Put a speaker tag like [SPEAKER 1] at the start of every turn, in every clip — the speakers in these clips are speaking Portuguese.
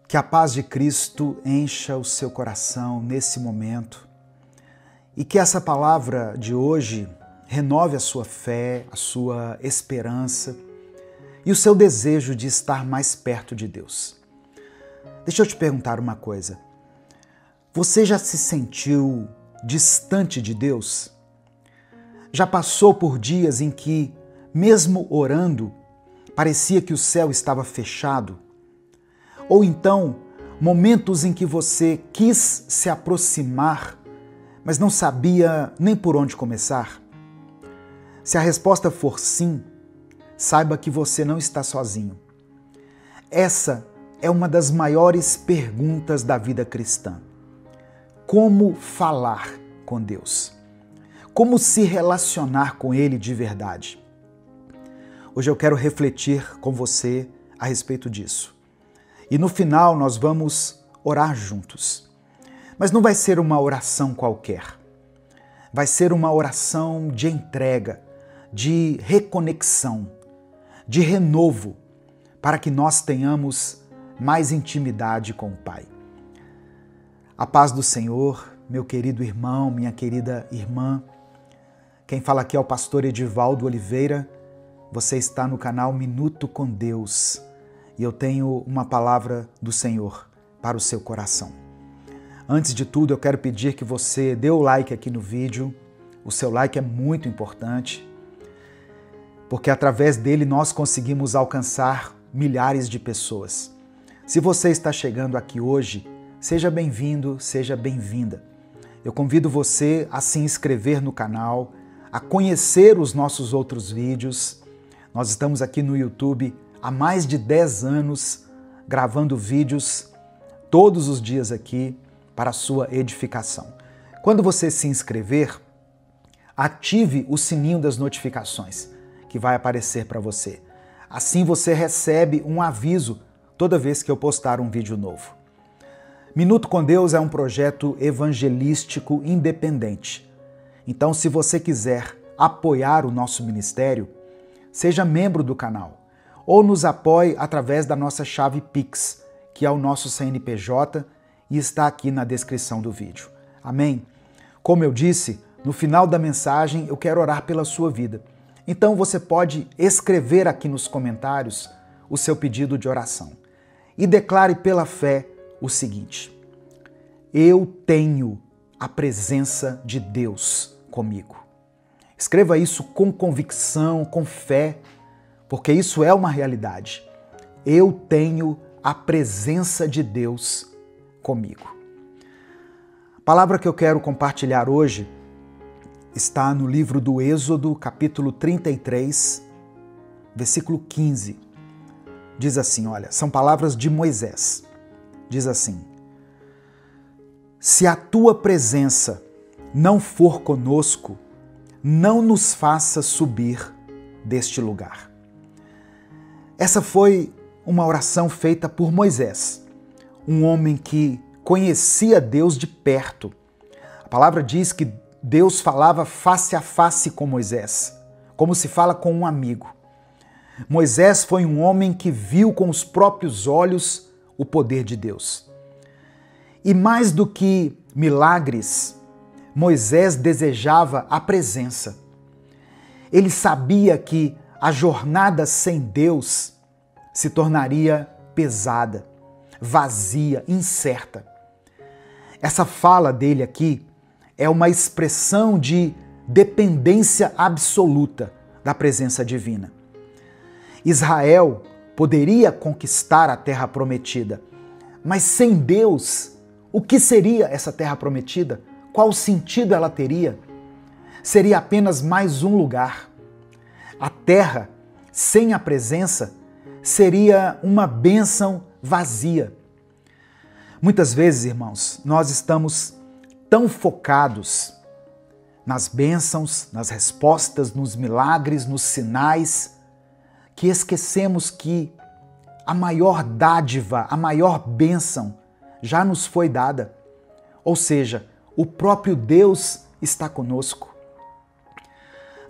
[SPEAKER 1] Que a paz de Cristo encha o seu coração nesse momento e que essa palavra de hoje renove a sua fé, a sua esperança e o seu desejo de estar mais perto de Deus. Deixa eu te perguntar uma coisa. Você já se sentiu distante de Deus? Já passou por dias em que, mesmo orando, parecia que o céu estava fechado? Ou então, momentos em que você quis se aproximar, mas não sabia nem por onde começar? Se a resposta for sim, saiba que você não está sozinho. Essa é uma das maiores perguntas da vida cristã. Como falar com Deus? Como se relacionar com Ele de verdade? Hoje eu quero refletir com você a respeito disso. E no final nós vamos orar juntos. Mas não vai ser uma oração qualquer. Vai ser uma oração de entrega, de reconexão, de renovo, para que nós tenhamos mais intimidade com o Pai. A paz do Senhor, meu querido irmão, minha querida irmã. Quem fala aqui é o pastor Edivaldo Oliveira. Você está no canal Minuto com Deus. E eu tenho uma palavra do Senhor para o seu coração. Antes de tudo, eu quero pedir que você dê o like aqui no vídeo. O seu like é muito importante, porque através dele nós conseguimos alcançar milhares de pessoas. Se você está chegando aqui hoje, seja bem-vindo, seja bem-vinda. Eu convido você a se inscrever no canal, a conhecer os nossos outros vídeos. Nós estamos aqui no YouTube há mais de 10 anos, gravando vídeos todos os dias aqui para a sua edificação. Quando você se inscrever, ative o sininho das notificações que vai aparecer para você. Assim você recebe um aviso toda vez que eu postar um vídeo novo. Minuto com Deus é um projeto evangelístico independente. Então, se você quiser apoiar o nosso ministério, seja membro do canal ou nos apoie através da nossa chave Pix, que é o nosso CNPJ e está aqui na descrição do vídeo. Amém? Como eu disse, no final da mensagem eu quero orar pela sua vida. Então você pode escrever aqui nos comentários o seu pedido de oração e declare pela fé o seguinte: eu tenho a presença de Deus comigo. Escreva isso com convicção, com fé, porque isso é uma realidade. Eu tenho a presença de Deus comigo. A palavra que eu quero compartilhar hoje está no livro do Êxodo, capítulo 33, versículo 15. Diz assim, olha, são palavras de Moisés. Diz assim: se a tua presença não for conosco, não nos faça subir deste lugar. Essa foi uma oração feita por Moisés, um homem que conhecia Deus de perto. A palavra diz que Deus falava face a face com Moisés, como se fala com um amigo. Moisés foi um homem que viu com os próprios olhos o poder de Deus. E mais do que milagres, Moisés desejava a presença. Ele sabia que a jornada sem Deus se tornaria pesada, vazia, incerta. Essa fala dele aqui é uma expressão de dependência absoluta da presença divina. Israel poderia conquistar a terra prometida, mas sem Deus, o que seria essa terra prometida? Qual sentido ela teria? Seria apenas mais um lugar. A terra, sem a presença, seria uma bênção vazia. Muitas vezes, irmãos, nós estamos tão focados nas bênçãos, nas respostas, nos milagres, nos sinais, que esquecemos que a maior dádiva, a maior bênção já nos foi dada. Ou seja, o próprio Deus está conosco.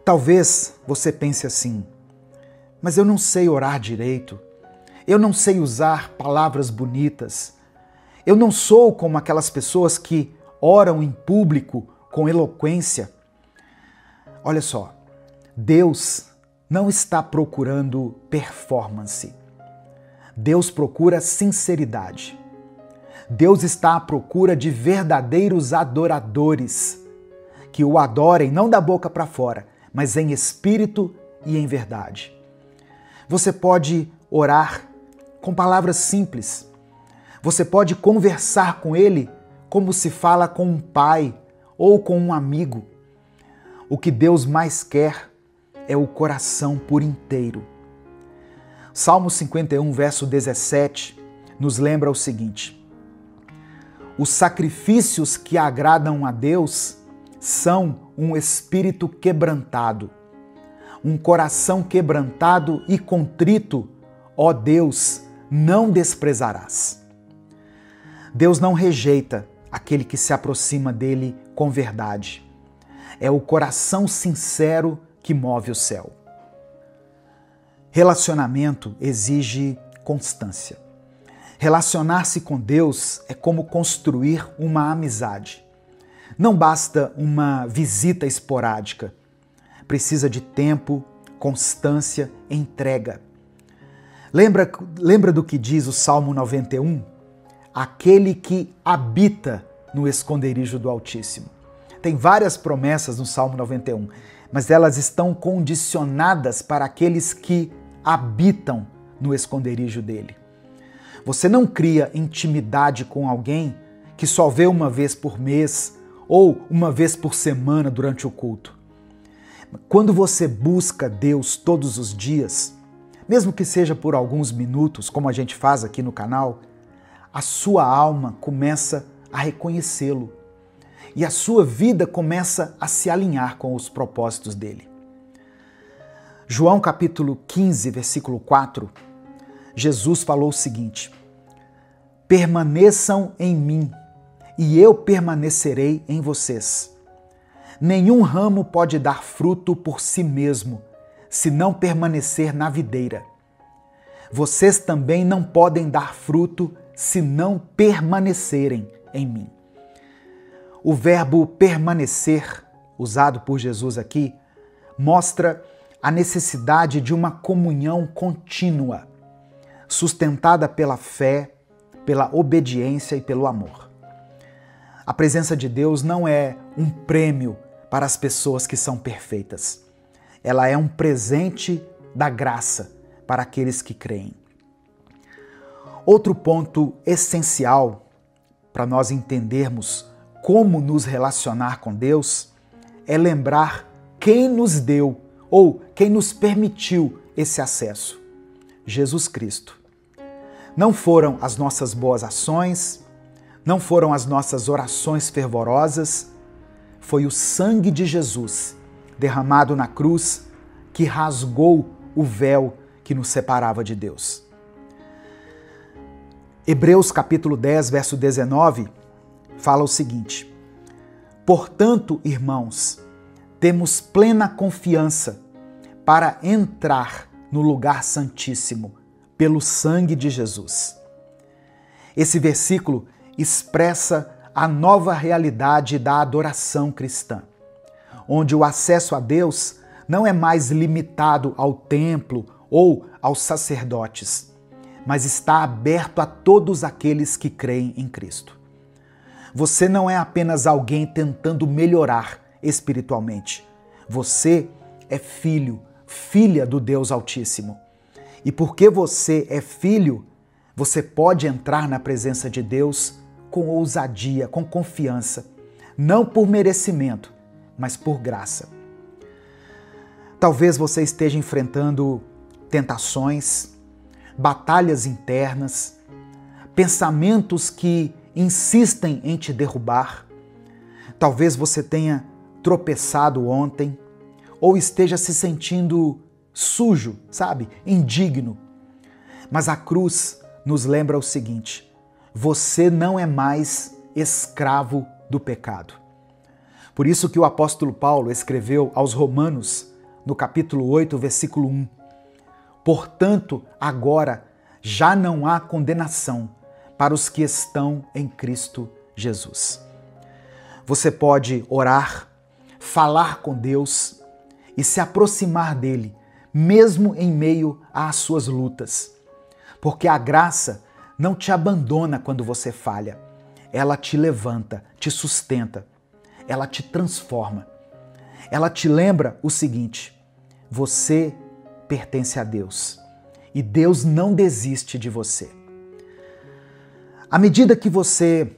[SPEAKER 1] Talvez você pense assim: mas eu não sei orar direito, Eu não sei usar palavras bonitas. Eu não sou como aquelas pessoas que oram em público com eloquência. Olha só, Deus não está procurando performance. Deus procura sinceridade. Deus está à procura de verdadeiros adoradores que o adorem não da boca para fora, mas em espírito e em verdade. Você pode orar com palavras simples. Você pode conversar com Ele como se fala com um pai ou com um amigo. O que Deus mais quer é o coração por inteiro. Salmo 51, verso 17, nos lembra o seguinte: os sacrifícios que agradam a Deus são um espírito quebrantado, um coração quebrantado e contrito, ó Deus, não desprezarás. Deus não rejeita aquele que se aproxima dele com verdade. É o coração sincero que move o céu. Relacionamento exige constância. Relacionar-se com Deus é como construir uma amizade. Não basta uma visita esporádica. Precisa de tempo, constância, entrega. Lembra do que diz o Salmo 91? Aquele que habita no esconderijo do Altíssimo. Tem várias promessas no Salmo 91, mas elas estão condicionadas para aqueles que habitam no esconderijo dele. Você não cria intimidade com alguém que só vê uma vez por mês ou uma vez por semana durante o culto. Quando você busca Deus todos os dias, mesmo que seja por alguns minutos, como a gente faz aqui no canal, a sua alma começa a reconhecê-lo e a sua vida começa a se alinhar com os propósitos dele. João capítulo 15, versículo 4, Jesus falou o seguinte: permaneçam em mim e eu permanecerei em vocês. Nenhum ramo pode dar fruto por si mesmo, se não permanecer na videira. Vocês também não podem dar fruto se não permanecerem em mim. O verbo permanecer, usado por Jesus aqui, mostra a necessidade de uma comunhão contínua, sustentada pela fé, pela obediência e pelo amor. A presença de Deus não é um prêmio para as pessoas que são perfeitas. Ela é um presente da graça para aqueles que creem. Outro ponto essencial para nós entendermos como nos relacionar com Deus é lembrar quem nos deu ou quem nos permitiu esse acesso: Jesus Cristo. Não foram as nossas boas ações, não foram as nossas orações fervorosas, foi o sangue de Jesus derramado na cruz que rasgou o véu que nos separava de Deus. Hebreus capítulo 10, verso 19, fala o seguinte: portanto, irmãos, temos plena confiança para entrar no lugar santíssimo pelo sangue de Jesus. Esse versículo expressa a nova realidade da adoração cristã, onde o acesso a Deus não é mais limitado ao templo ou aos sacerdotes, mas está aberto a todos aqueles que creem em Cristo. Você não é apenas alguém tentando melhorar espiritualmente. Você é filho, filha do Deus Altíssimo. E porque você é filho, você pode entrar na presença de Deus com ousadia, com confiança, não por merecimento, mas por graça. Talvez você esteja enfrentando tentações, batalhas internas, pensamentos que insistem em te derrubar. Talvez você tenha tropeçado ontem ou esteja se sentindo sujo, sabe? Indigno. Mas a cruz nos lembra o seguinte: você não é mais escravo do pecado. Por isso que o apóstolo Paulo escreveu aos Romanos, no capítulo 8, versículo 1: portanto, agora já não há condenação para os que estão em Cristo Jesus. Você pode orar, falar com Deus e se aproximar dele, mesmo em meio às suas lutas. Porque a graça não te abandona quando você falha. Ela te levanta, te sustenta, ela te transforma. Ela te lembra o seguinte: você pertence a Deus e Deus não desiste de você. À medida que você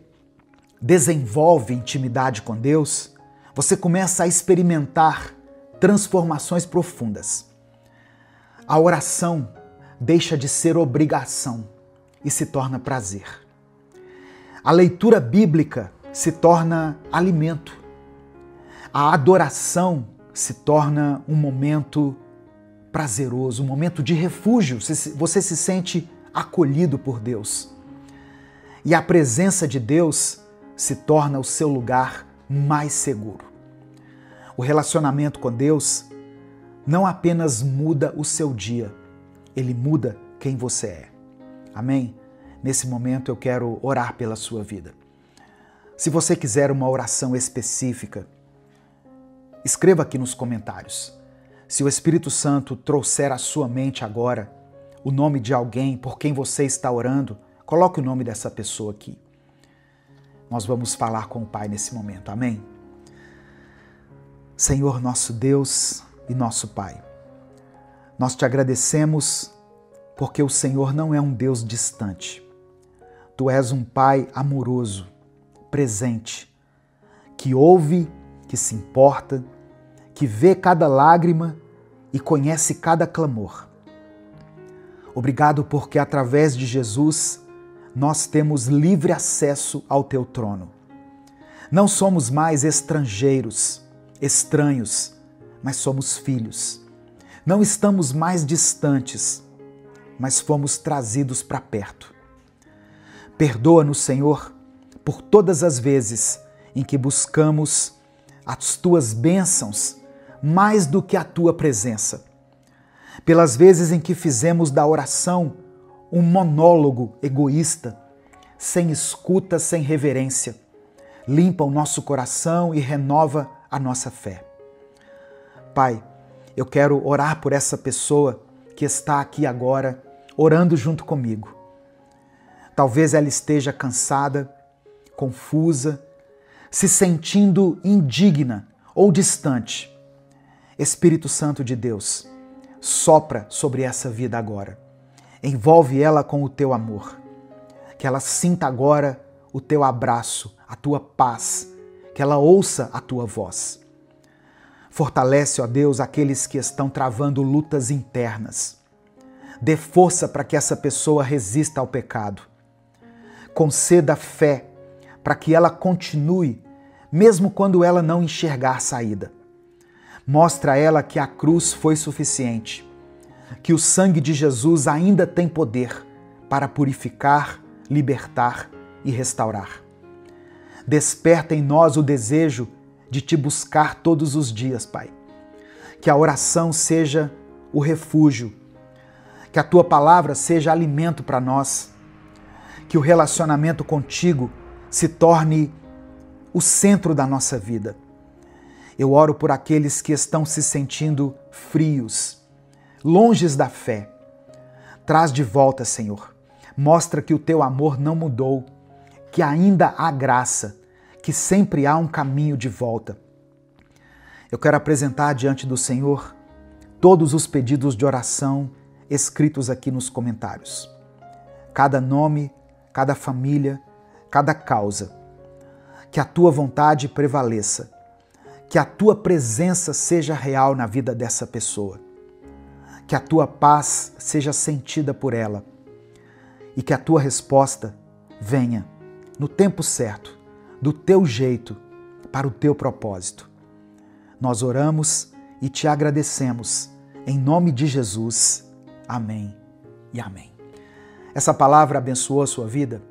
[SPEAKER 1] desenvolve intimidade com Deus, você começa a experimentar transformações profundas. A oração deixa de ser obrigação e se torna prazer. A leitura bíblica se torna alimento. A adoração se torna um momento prazeroso, um momento de refúgio. Você se sente acolhido por Deus. E a presença de Deus se torna o seu lugar mais seguro. O relacionamento com Deus não apenas muda o seu dia, ele muda quem você é. Amém? Nesse momento eu quero orar pela sua vida. Se você quiser uma oração específica, escreva aqui nos comentários. Se o Espírito Santo trouxer à sua mente agora o nome de alguém por quem você está orando, coloque o nome dessa pessoa aqui. Nós vamos falar com o Pai nesse momento. Amém? Senhor nosso Deus e nosso Pai, nós te agradecemos porque o Senhor não é um Deus distante. Tu és um Pai amoroso, presente, que ouve, que se importa, que vê cada lágrima e conhece cada clamor. Obrigado porque através de Jesus nós temos livre acesso ao teu trono. Não somos mais estrangeiros, estranhos, mas somos filhos. Não estamos mais distantes, mas fomos trazidos para perto. Perdoa-nos, Senhor, por todas as vezes em que buscamos as tuas bênçãos mais do que a tua presença. Pelas vezes em que fizemos da oração um monólogo egoísta, sem escuta, sem reverência. Limpa o nosso coração e renova a nossa fé. Pai, eu quero orar por essa pessoa que está aqui agora, orando junto comigo. Talvez ela esteja cansada, confusa, se sentindo indigna ou distante. Espírito Santo de Deus, sopra sobre essa vida agora. Envolve ela com o teu amor. Que ela sinta agora o teu abraço, a tua paz. Que ela ouça a tua voz. Fortalece, ó Deus, aqueles que estão travando lutas internas. Dê força para que essa pessoa resista ao pecado. Conceda fé para que ela continue, mesmo quando ela não enxergar saída. Mostra a ela que a cruz foi suficiente, que o sangue de Jesus ainda tem poder para purificar, libertar e restaurar. Desperta em nós o desejo de te buscar todos os dias, Pai. Que a oração seja o refúgio, que a tua palavra seja alimento para nós, que o relacionamento contigo se torne o centro da nossa vida. Eu oro por aqueles que estão se sentindo frios, longes da fé. Traz de volta, Senhor. Mostra que o teu amor não mudou, que ainda há graça, que sempre há um caminho de volta. Eu quero apresentar diante do Senhor todos os pedidos de oração escritos aqui nos comentários. Cada nome, cada família, cada causa. Que a tua vontade prevaleça. Que a tua presença seja real na vida dessa pessoa. Que a tua paz seja sentida por ela. E que a tua resposta venha no tempo certo, do teu jeito, para o teu propósito. Nós oramos e te agradecemos. Em nome de Jesus. Amém e amém. Essa palavra abençoou a sua vida?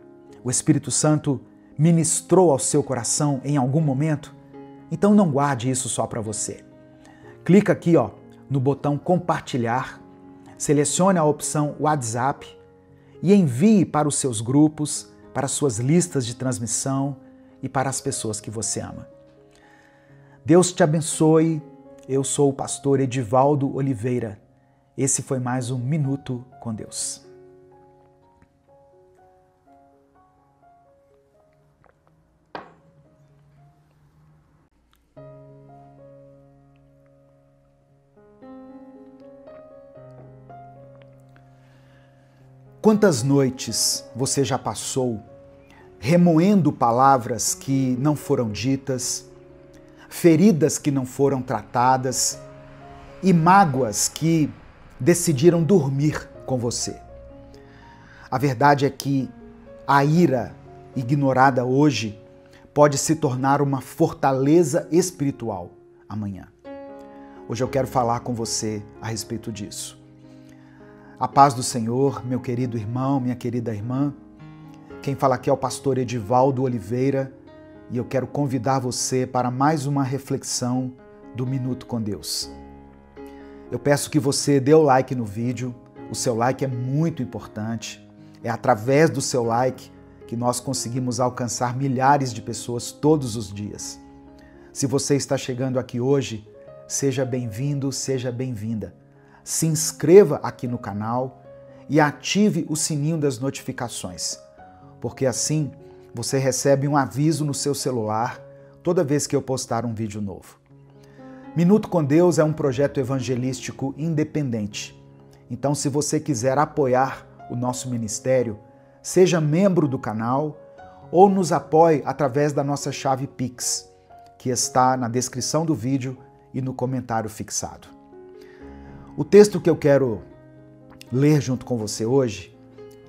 [SPEAKER 1] O Espírito Santo ministrou ao seu coração em algum momento? Então não guarde isso só para você. Clica aqui no botão compartilhar, selecione a opção WhatsApp e envie para os seus grupos, para as suas listas de transmissão e para as pessoas que você ama. Deus te abençoe. Eu sou o pastor Edivaldo Oliveira. Esse foi mais um Minuto com Deus. Quantas noites você já passou remoendo palavras que não foram ditas, feridas que não foram tratadas e mágoas que decidiram dormir com você? A verdade é que a ira ignorada hoje pode se tornar uma fortaleza espiritual amanhã. Hoje eu quero falar com você a respeito disso. A paz do Senhor, meu querido irmão, minha querida irmã. Quem fala aqui é o pastor Edivaldo Oliveira e eu quero convidar você para mais uma reflexão do Minuto com Deus. Eu peço que você dê o like no vídeo, o seu like é muito importante. É através do seu like que nós conseguimos alcançar milhares de pessoas todos os dias. Se você está chegando aqui hoje, seja bem-vindo, seja bem-vinda. Se inscreva aqui no canal e ative o sininho das notificações, porque assim você recebe um aviso no seu celular toda vez que eu postar um vídeo novo. Minuto com Deus é um projeto evangelístico independente. Então, se você quiser apoiar o nosso ministério, seja membro do canal ou nos apoie através da nossa chave Pix, que está na descrição do vídeo e no comentário fixado. O texto que eu quero ler junto com você hoje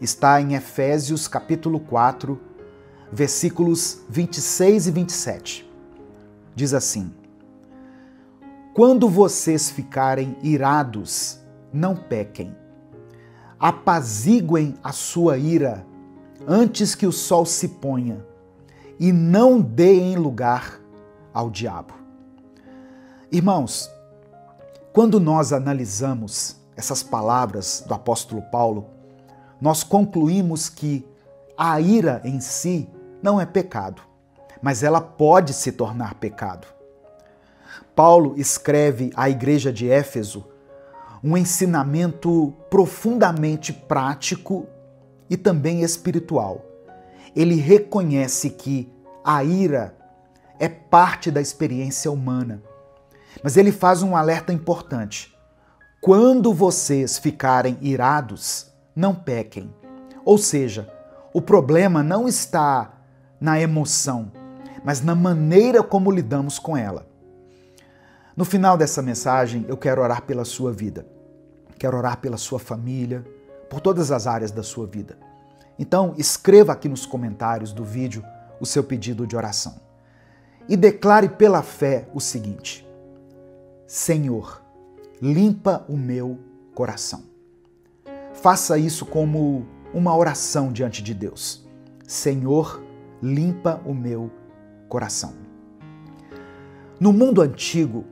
[SPEAKER 1] está em Efésios capítulo 4, versículos 26 e 27. Diz assim: Quando vocês ficarem irados, não pequem. Apaziguem a sua ira antes que o sol se ponha e não deem lugar ao diabo. Irmãos, quando nós analisamos essas palavras do apóstolo Paulo, nós concluímos que a ira em si não é pecado, mas ela pode se tornar pecado. Paulo escreve à igreja de Éfeso um ensinamento profundamente prático e também espiritual. Ele reconhece que a ira é parte da experiência humana. Mas ele faz um alerta importante. Quando vocês ficarem irados, não pequem. Ou seja, o problema não está na emoção, mas na maneira como lidamos com ela. No final dessa mensagem, eu quero orar pela sua vida. Quero orar pela sua família, por todas as áreas da sua vida. Então, escreva aqui nos comentários do vídeo o seu pedido de oração. E declare pela fé o seguinte: Senhor, limpa o meu coração. Faça isso como uma oração diante de Deus. Senhor, limpa o meu coração. No mundo antigo,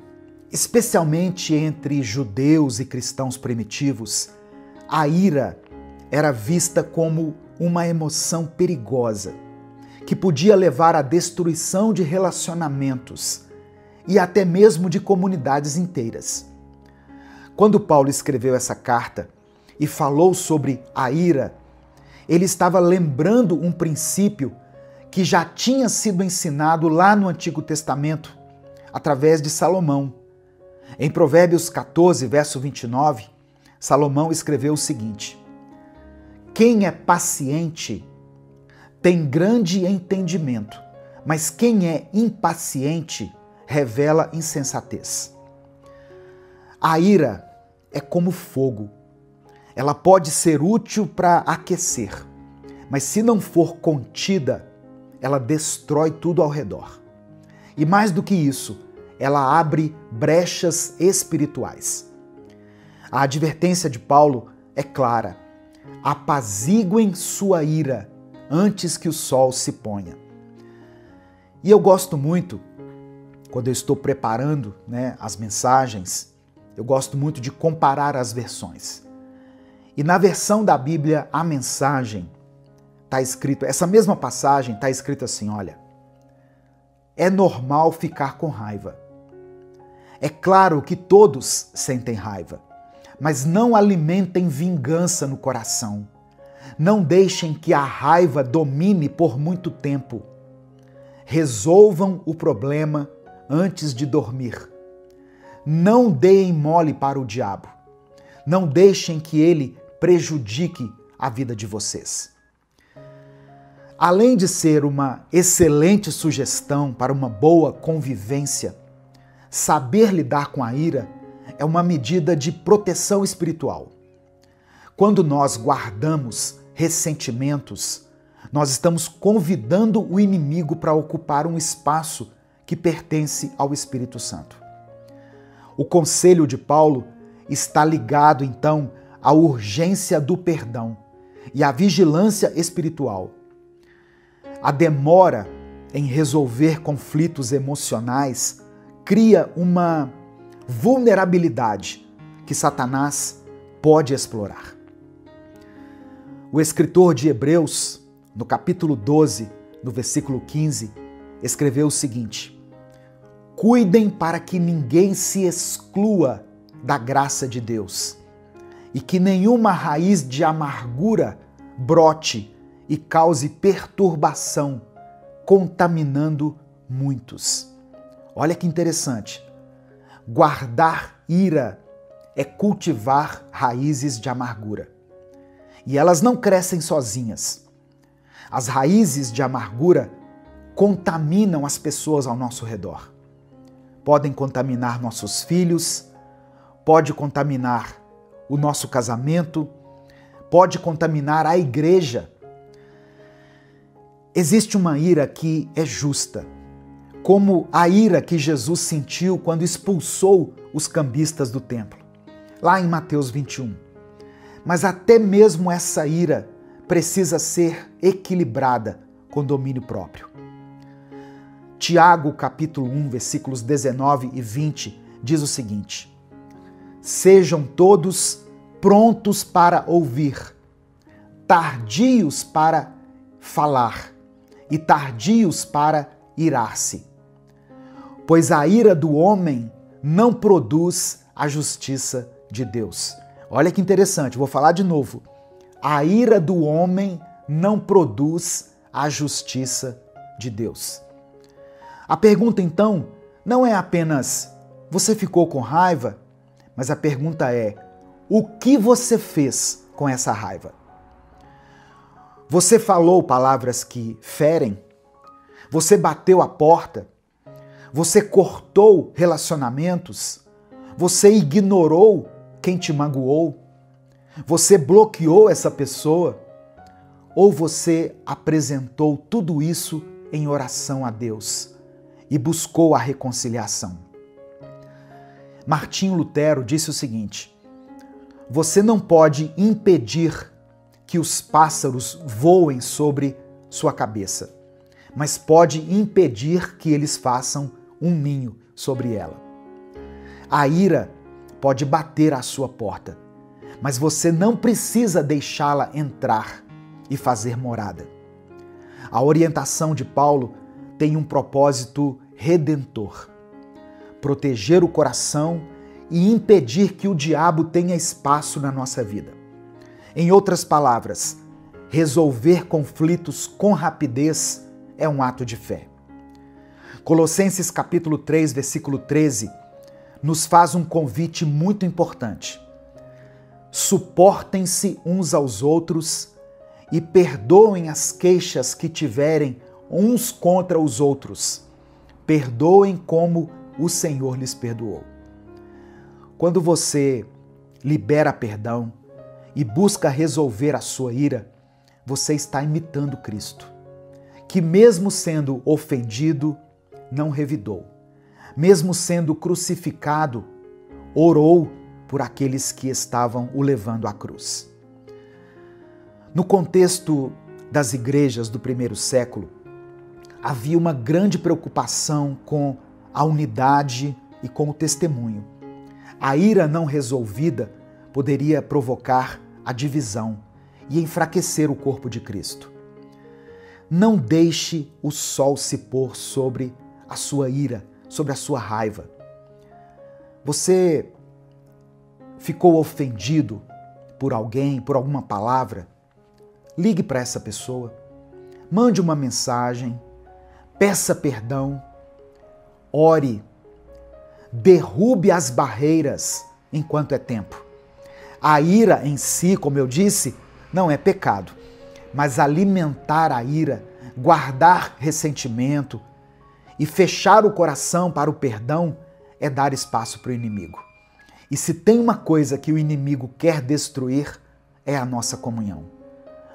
[SPEAKER 1] especialmente entre judeus e cristãos primitivos, a ira era vista como uma emoção perigosa, que podia levar à destruição de relacionamentos e até mesmo de comunidades inteiras. Quando Paulo escreveu essa carta e falou sobre a ira, ele estava lembrando um princípio que já tinha sido ensinado lá no Antigo Testamento, através de Salomão. Em Provérbios 14, verso 29, Salomão escreveu o seguinte: Quem é paciente tem grande entendimento, mas quem é impaciente revela insensatez. A ira é como fogo. Ela pode ser útil para aquecer, mas se não for contida, ela destrói tudo ao redor. E mais do que isso, ela abre brechas espirituais. A advertência de Paulo é clara: apaziguem sua ira antes que o sol se ponha. E eu gosto muito, quando eu estou preparando as mensagens, eu gosto muito de comparar as versões. E na versão da Bíblia, a Mensagem, está escrito, essa mesma passagem está escrito assim, olha, é normal ficar com raiva. É claro que todos sentem raiva, mas não alimentem vingança no coração. Não deixem que a raiva domine por muito tempo. Resolvam o problema antes de dormir. Não deem mole para o diabo. Não deixem que ele prejudique a vida de vocês. Além de ser uma excelente sugestão para uma boa convivência, saber lidar com a ira é uma medida de proteção espiritual. Quando nós guardamos ressentimentos, nós estamos convidando o inimigo para ocupar um espaço que pertence ao Espírito Santo. O conselho de Paulo está ligado, então, à urgência do perdão e à vigilância espiritual. A demora em resolver conflitos emocionais cria uma vulnerabilidade que Satanás pode explorar. O escritor de Hebreus, no capítulo 12, no versículo 15, escreveu o seguinte: cuidem para que ninguém se exclua da graça de Deus e que nenhuma raiz de amargura brote e cause perturbação, contaminando muitos. Olha que interessante. Guardar ira é cultivar raízes de amargura. E elas não crescem sozinhas. As raízes de amargura contaminam as pessoas ao nosso redor. Podem contaminar nossos filhos, pode contaminar o nosso casamento, pode contaminar a igreja. Existe uma ira que é justa, como a ira que Jesus sentiu quando expulsou os cambistas do templo, lá em Mateus 21. Mas até mesmo essa ira precisa ser equilibrada com domínio próprio. Tiago, capítulo 1, versículos 19 e 20, diz o seguinte: sejam todos prontos para ouvir, tardios para falar e tardios para irar-se, pois a ira do homem não produz a justiça de Deus. Olha que interessante, vou falar de novo. A ira do homem não produz a justiça de Deus. A pergunta então não é apenas você ficou com raiva, mas a pergunta é: o que você fez com essa raiva? Você falou palavras que ferem? Você bateu a porta? Você cortou relacionamentos? Você ignorou quem te magoou? Você bloqueou essa pessoa? Ou você apresentou tudo isso em oração a Deus e buscou a reconciliação? Martinho Lutero disse o seguinte: você não pode impedir que os pássaros voem sobre sua cabeça, mas pode impedir que eles façam um ninho sobre ela. A ira pode bater à sua porta, mas você não precisa deixá-la entrar e fazer morada. A orientação de Paulo tem um propósito redentor: proteger o coração e impedir que o diabo tenha espaço na nossa vida. Em outras palavras, resolver conflitos com rapidez é um ato de fé. Colossenses capítulo 3, versículo 13, nos faz um convite muito importante. Suportem-se uns aos outros e perdoem as queixas que tiverem uns contra os outros. Perdoem como o Senhor lhes perdoou. Quando você libera perdão e busca resolver a sua ira, você está imitando Cristo, que mesmo sendo ofendido, não revidou. Mesmo sendo crucificado, orou por aqueles que estavam o levando à cruz. No contexto das igrejas do primeiro século, havia uma grande preocupação com a unidade e com o testemunho. A ira não resolvida poderia provocar a divisão e enfraquecer o corpo de Cristo. Não deixe o sol se pôr sobre a sua ira, sobre a sua raiva. Você ficou ofendido por alguém, por alguma palavra? Ligue para essa pessoa, mande uma mensagem, peça perdão, ore, derrube as barreiras enquanto é tempo. A ira em si, como eu disse, não é pecado, mas alimentar a ira, guardar ressentimento e fechar o coração para o perdão é dar espaço para o inimigo. E se tem uma coisa que o inimigo quer destruir, é a nossa comunhão.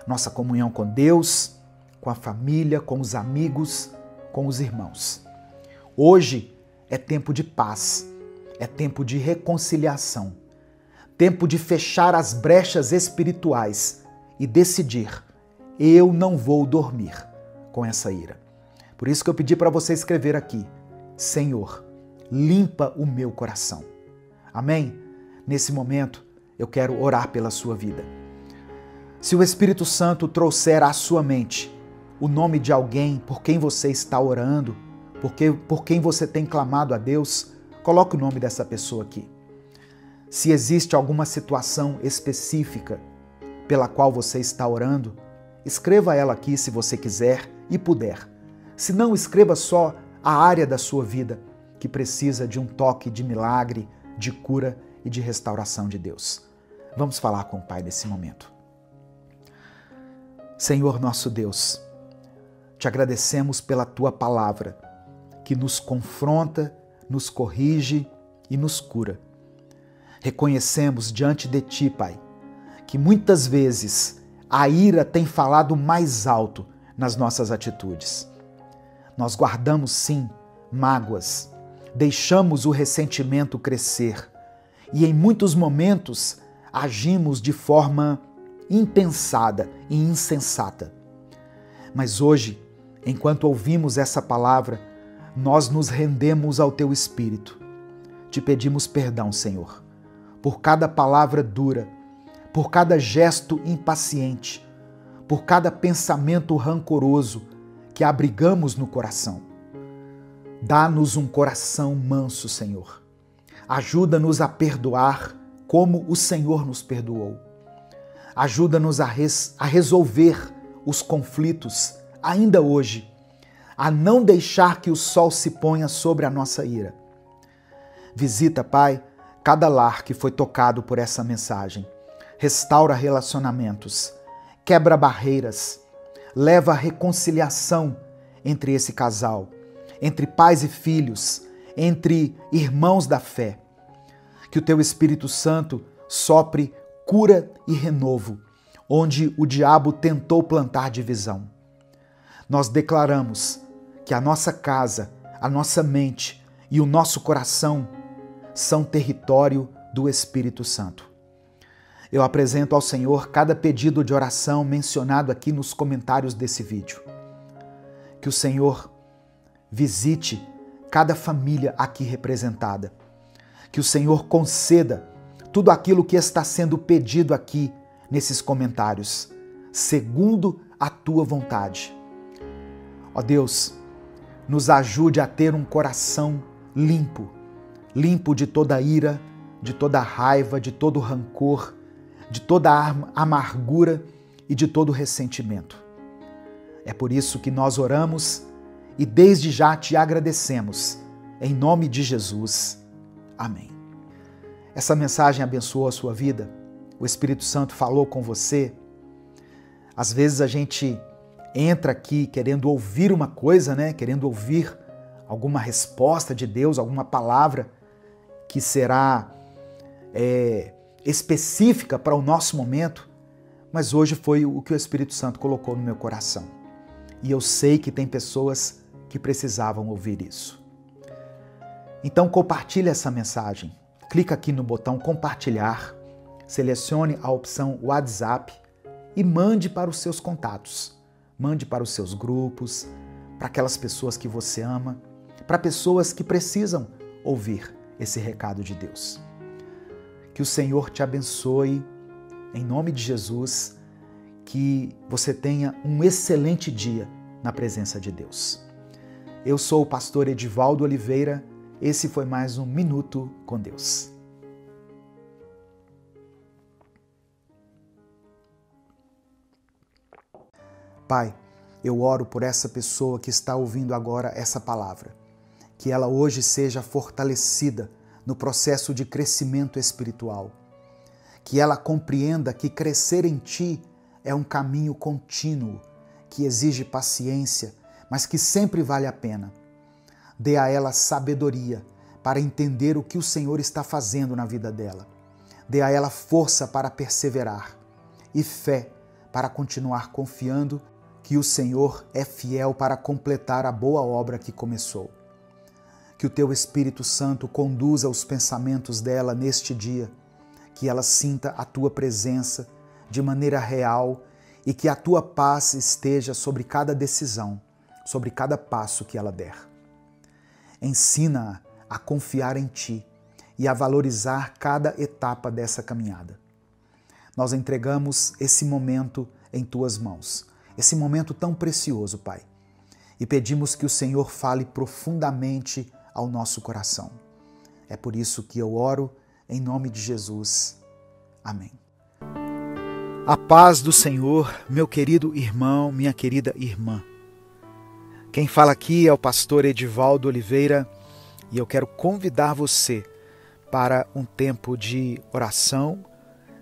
[SPEAKER 1] Nossa comunhão com Deus, com a família, com os amigos, com os irmãos. Hoje é tempo de paz, é tempo de reconciliação, tempo de fechar as brechas espirituais e decidir: eu não vou dormir com essa ira. Por isso que eu pedi para você escrever aqui: Senhor, limpa o meu coração. Amém? Nesse momento, eu quero orar pela sua vida. Se o Espírito Santo trouxer à sua mente o nome de alguém por quem você está orando, por quem você tem clamado a Deus, coloque o nome dessa pessoa aqui. Se existe alguma situação específica pela qual você está orando, escreva ela aqui se você quiser e puder. Se não, escreva só a área da sua vida que precisa de um toque de milagre, de cura e de restauração de Deus. Vamos falar com o Pai nesse momento. Senhor nosso Deus, te agradecemos pela Tua palavra, que nos confronta, nos corrige e nos cura. Reconhecemos diante de Ti, Pai, que muitas vezes a ira tem falado mais alto nas nossas atitudes. Nós guardamos, sim, mágoas, deixamos o ressentimento crescer e em muitos momentos agimos de forma impensada e insensata. Mas hoje, enquanto ouvimos essa palavra, nós nos rendemos ao Teu Espírito. Te pedimos perdão, Senhor, por cada palavra dura, por cada gesto impaciente, por cada pensamento rancoroso que abrigamos no coração. Dá-nos um coração manso, Senhor. Ajuda-nos a perdoar como o Senhor nos perdoou. Ajuda-nos a resolver os conflitos ainda hoje, a não deixar que o sol se ponha sobre a nossa ira. Visita, Pai, cada lar que foi tocado por essa mensagem. Restaura relacionamentos, quebra barreiras, leva a reconciliação entre esse casal, entre pais e filhos, entre irmãos da fé. Que o Teu Espírito Santo sopre cura e renovo, onde o diabo tentou plantar divisão. Nós declaramos que a nossa casa, a nossa mente e o nosso coração são território do Espírito Santo. Eu apresento ao Senhor cada pedido de oração mencionado aqui nos comentários desse vídeo. Que o Senhor visite cada família aqui representada. Que o Senhor conceda tudo aquilo que está sendo pedido aqui nesses comentários, segundo a Tua vontade. Ó Deus, nos ajude a ter um coração limpo, limpo de toda ira, de toda raiva, de todo rancor, de toda amargura e de todo ressentimento. É por isso que nós oramos e desde já Te agradecemos, em nome de Jesus. Amém. Essa mensagem abençoou a sua vida? O Espírito Santo falou com você? Às vezes a gente entra aqui querendo ouvir uma coisa, né? Querendo ouvir alguma resposta de Deus, alguma palavra que será específica para o nosso momento, mas hoje foi o que o Espírito Santo colocou no meu coração. E eu sei que tem pessoas que precisavam ouvir isso. Então compartilhe essa mensagem. Clica aqui no botão compartilhar, selecione a opção WhatsApp e mande para os seus contatos. Mande para os seus grupos, para aquelas pessoas que você ama, para pessoas que precisam ouvir esse recado de Deus. Que o Senhor te abençoe em nome de Jesus, que você tenha um excelente dia na presença de Deus. Eu sou o pastor Edivaldo Oliveira, esse foi mais um Minuto com Deus. Pai, eu oro por essa pessoa que está ouvindo agora essa palavra, que ela hoje seja fortalecida no processo de crescimento espiritual, que ela compreenda que crescer em Ti é um caminho contínuo, que exige paciência, mas que sempre vale a pena. Dê a ela sabedoria para entender o que o Senhor está fazendo na vida dela. Dê a ela força para perseverar e fé para continuar confiando que o Senhor é fiel para completar a boa obra que começou. Que o Teu Espírito Santo conduza os pensamentos dela neste dia, que ela sinta a Tua presença de maneira real e que a Tua paz esteja sobre cada decisão, sobre cada passo que ela der. Ensina-a a confiar em Ti e a valorizar cada etapa dessa caminhada. Nós entregamos esse momento em Tuas mãos, esse momento tão precioso, Pai, e pedimos que o Senhor fale profundamente ao nosso coração. É por isso que eu oro em nome de Jesus. Amém. A paz do Senhor, meu querido irmão, minha querida irmã. Quem fala aqui é o pastor Edivaldo Oliveira e eu quero convidar você para um tempo de oração,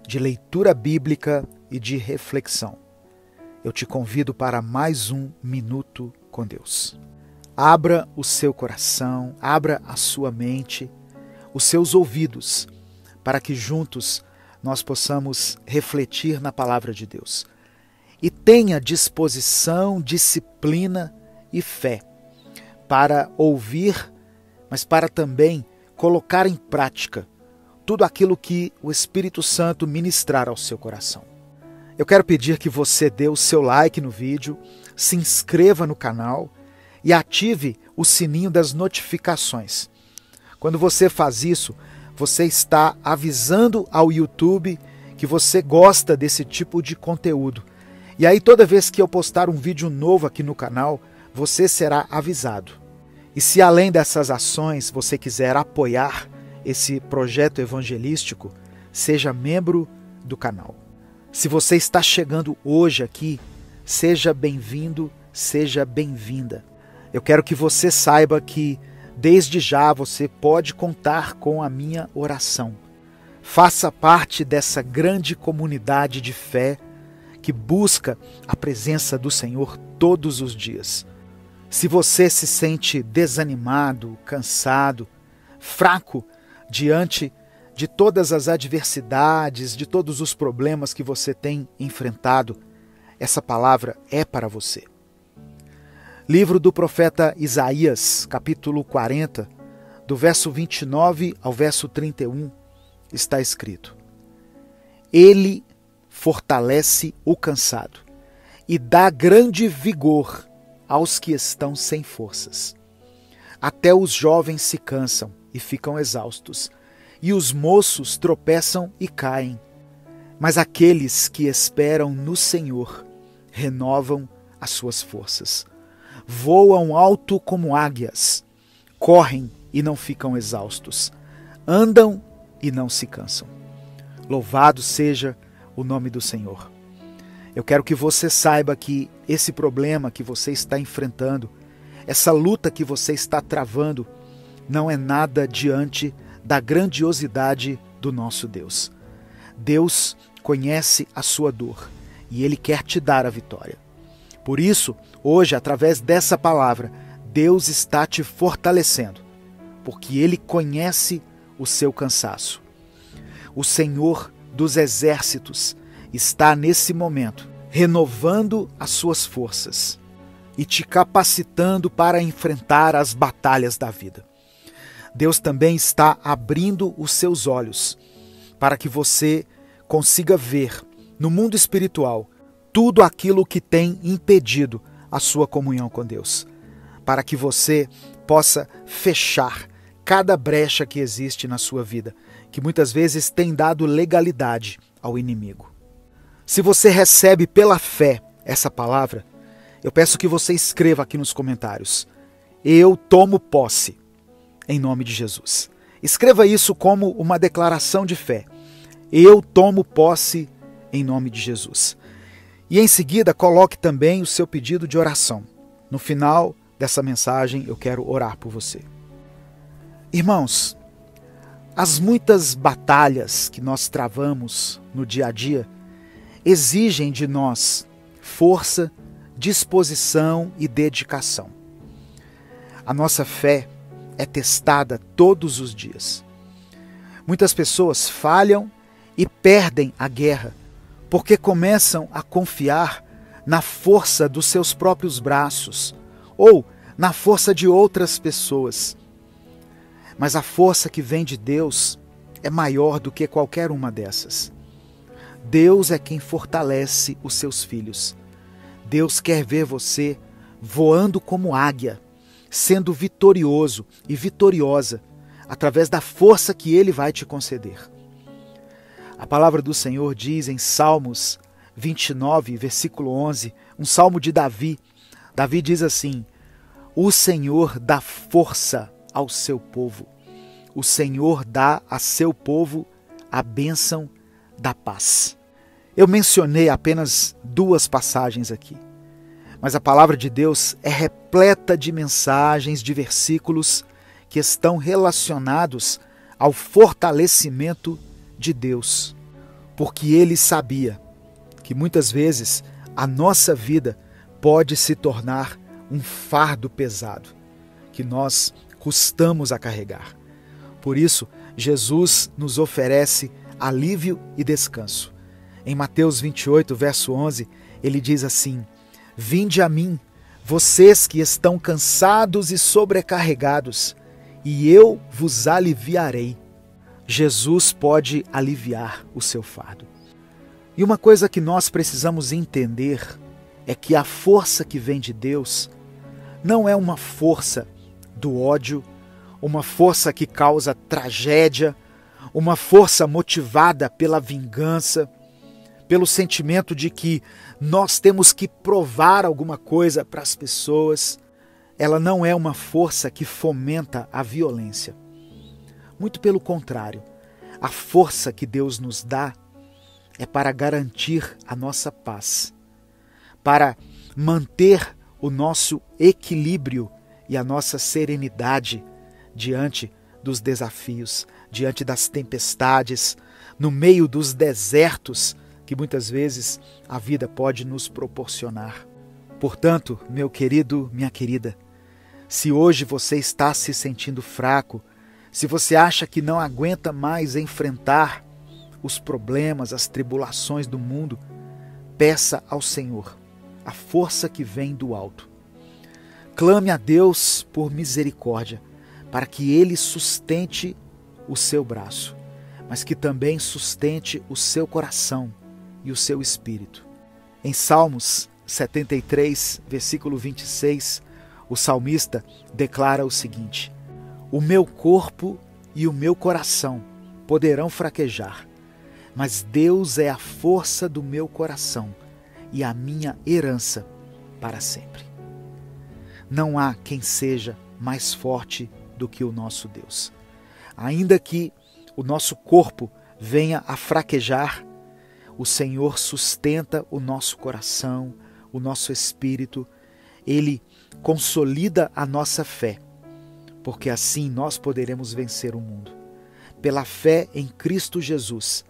[SPEAKER 1] de leitura bíblica e de reflexão. Eu te convido para mais um Minuto com Deus. Abra o seu coração, abra a sua mente, os seus ouvidos, para que juntos nós possamos refletir na palavra de Deus. E tenha disposição, disciplina e fé para ouvir, mas para também colocar em prática tudo aquilo que o Espírito Santo ministrar ao seu coração. Eu quero pedir que você dê o seu like no vídeo, se inscreva no canal e ative o sininho das notificações. Quando você faz isso, você está avisando ao YouTube que você gosta desse tipo de conteúdo. E aí toda vez que eu postar um vídeo novo aqui no canal, você será avisado. E se além dessas ações você quiser apoiar esse projeto evangelístico, seja membro do canal. Se você está chegando hoje aqui, seja bem-vindo, seja bem-vinda. Eu quero que você saiba que, desde já, você pode contar com a minha oração. Faça parte dessa grande comunidade de fé que busca a presença do Senhor todos os dias. Se você se sente desanimado, cansado, fraco diante de todas as adversidades, de todos os problemas que você tem enfrentado, essa palavra é para você. Livro do profeta Isaías, capítulo 40, do verso 29 ao verso 31, está escrito: Ele fortalece o cansado e dá grande vigor aos que estão sem forças. Até os jovens se cansam e ficam exaustos, e os moços tropeçam e caem. Mas aqueles que esperam no Senhor renovam as suas forças. Voam alto como águias, correm e não ficam exaustos, andam e não se cansam. Louvado seja o nome do Senhor. Eu quero que você saiba que esse problema que você está enfrentando, essa luta que você está travando, não é nada diante da grandiosidade do nosso Deus. Deus conhece a sua dor e Ele quer te dar a vitória. Por isso, hoje, através dessa palavra, Deus está te fortalecendo, porque Ele conhece o seu cansaço. O Senhor dos Exércitos está nesse momento renovando as suas forças e te capacitando para enfrentar as batalhas da vida. Deus também está abrindo os seus olhos para que você consiga ver no mundo espiritual tudo aquilo que tem impedido a sua comunhão com Deus, para que você possa fechar cada brecha que existe na sua vida, que muitas vezes tem dado legalidade ao inimigo. Se você recebe pela fé essa palavra, eu peço que você escreva aqui nos comentários: eu tomo posse, em nome de Jesus. Escreva isso como uma declaração de fé. Eu tomo posse em nome de Jesus. E em seguida, coloque também o seu pedido de oração. No final dessa mensagem, eu quero orar por você. Irmãos, as muitas batalhas que nós travamos no dia a dia exigem de nós força, disposição e dedicação. A nossa fé é testada todos os dias. Muitas pessoas falham e perdem a guerra porque começam a confiar na força dos seus próprios braços ou na força de outras pessoas. Mas a força que vem de Deus é maior do que qualquer uma dessas. Deus é quem fortalece os seus filhos. Deus quer ver você voando como águia, sendo vitorioso e vitoriosa através da força que Ele vai te conceder. A palavra do Senhor diz em Salmos 29, versículo 11, um salmo de Davi. Davi diz assim: o Senhor dá força ao seu povo. O Senhor dá a seu povo a bênção da paz. Eu mencionei apenas 2 passagens aqui, mas a palavra de Deus é repleta de mensagens, de versículos que estão relacionados ao fortalecimento de Deus, porque Ele sabia que muitas vezes a nossa vida pode se tornar um fardo pesado, que nós custamos a carregar. Por isso, Jesus nos oferece alívio e descanso. Em Mateus 28, verso 11, ele diz assim: vinde a mim, vocês que estão cansados e sobrecarregados, e eu vos aliviarei. Jesus pode aliviar o seu fardo. E uma coisa que nós precisamos entender é que a força que vem de Deus não é uma força do ódio, uma força que causa tragédia, uma força motivada pela vingança, pelo sentimento de que nós temos que provar alguma coisa para as pessoas. Ela não é uma força que fomenta a violência. Muito pelo contrário, a força que Deus nos dá é para garantir a nossa paz, para manter o nosso equilíbrio e a nossa serenidade diante dos desafios, diante das tempestades, no meio dos desertos que muitas vezes a vida pode nos proporcionar. Portanto, meu querido, minha querida, se hoje você está se sentindo fraco, se você acha que não aguenta mais enfrentar os problemas, as tribulações do mundo, peça ao Senhor a força que vem do alto. Clame a Deus por misericórdia, para que Ele sustente o seu braço, mas que também sustente o seu coração e o seu espírito. Em Salmos 73, versículo 26, o salmista declara o seguinte: o meu corpo e o meu coração poderão fraquejar, mas Deus é a força do meu coração e a minha herança para sempre. Não há quem seja mais forte do que o nosso Deus. Ainda que o nosso corpo venha a fraquejar, o Senhor sustenta o nosso coração, o nosso espírito. Ele consolida a nossa fé, porque assim nós poderemos vencer o mundo. Pela fé em Cristo Jesus,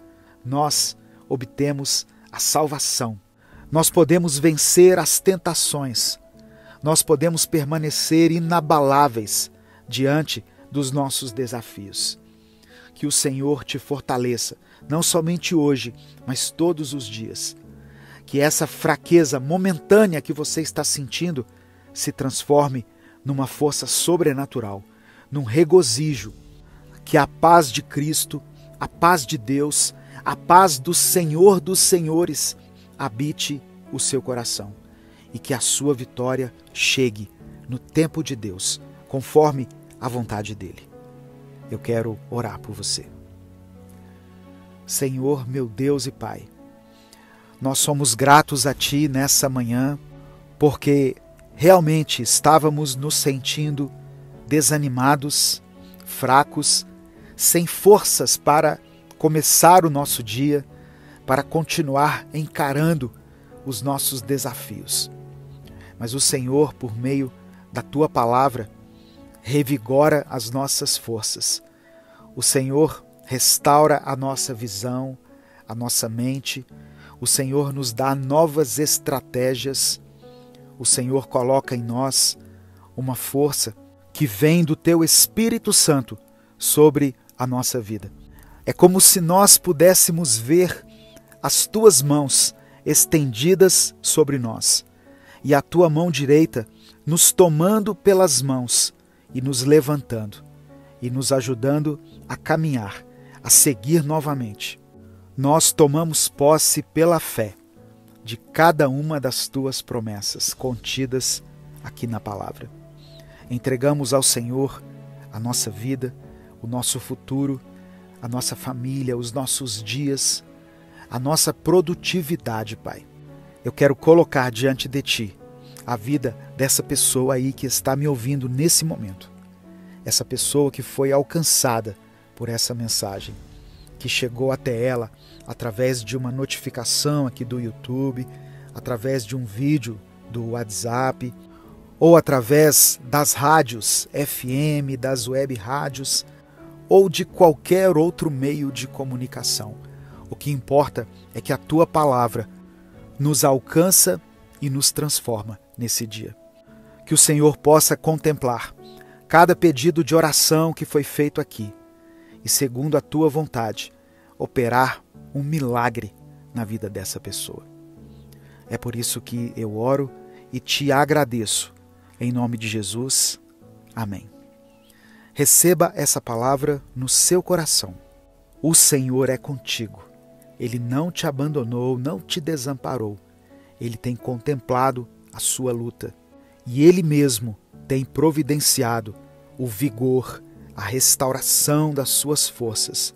[SPEAKER 1] nós obtemos a salvação. Nós podemos vencer as tentações. Nós podemos permanecer inabaláveis diante dos nossos desafios. Que o Senhor te fortaleça, não somente hoje, mas todos os dias. Que essa fraqueza momentânea que você está sentindo se transforme numa força sobrenatural, num regozijo. Que a paz de Cristo, a paz de Deus, a paz do Senhor dos Senhores habite o seu coração e que a sua vitória chegue no tempo de Deus, conforme a vontade dele. Eu quero orar por você. Senhor, meu Deus e Pai, nós somos gratos a Ti nessa manhã, porque realmente estávamos nos sentindo desanimados, fracos, sem forças para começar o nosso dia, para continuar encarando os nossos desafios. Mas o Senhor, por meio da Tua palavra, revigora as nossas forças. O Senhor restaura a nossa visão, a nossa mente. O Senhor nos dá novas estratégias. O Senhor coloca em nós uma força que vem do Teu Espírito Santo sobre a nossa vida. É como se nós pudéssemos ver as Tuas mãos estendidas sobre nós e a Tua mão direita nos tomando pelas mãos e nos levantando e nos ajudando a caminhar, a seguir novamente. Nós tomamos posse pela fé de cada uma das Tuas promessas contidas aqui na palavra. Entregamos ao Senhor a nossa vida, o nosso futuro, a nossa família, os nossos dias, a nossa produtividade, Pai. Eu quero colocar diante de Ti a vida dessa pessoa aí que está me ouvindo nesse momento. Essa pessoa que foi alcançada por essa mensagem, que chegou até ela através de uma notificação aqui do YouTube, através de um vídeo do WhatsApp, ou através das rádios FM, das web rádios, ou de qualquer outro meio de comunicação. O que importa é que a Tua palavra nos alcança e nos transforma nesse dia. Que o Senhor possa contemplar cada pedido de oração que foi feito aqui e, segundo a Tua vontade, operar um milagre na vida dessa pessoa. É por isso que eu oro e Te agradeço. Em nome de Jesus. Amém. Receba essa palavra no seu coração. O Senhor é contigo. Ele não te abandonou, não te desamparou. Ele tem contemplado a sua luta. E Ele mesmo tem providenciado o vigor, a restauração das suas forças,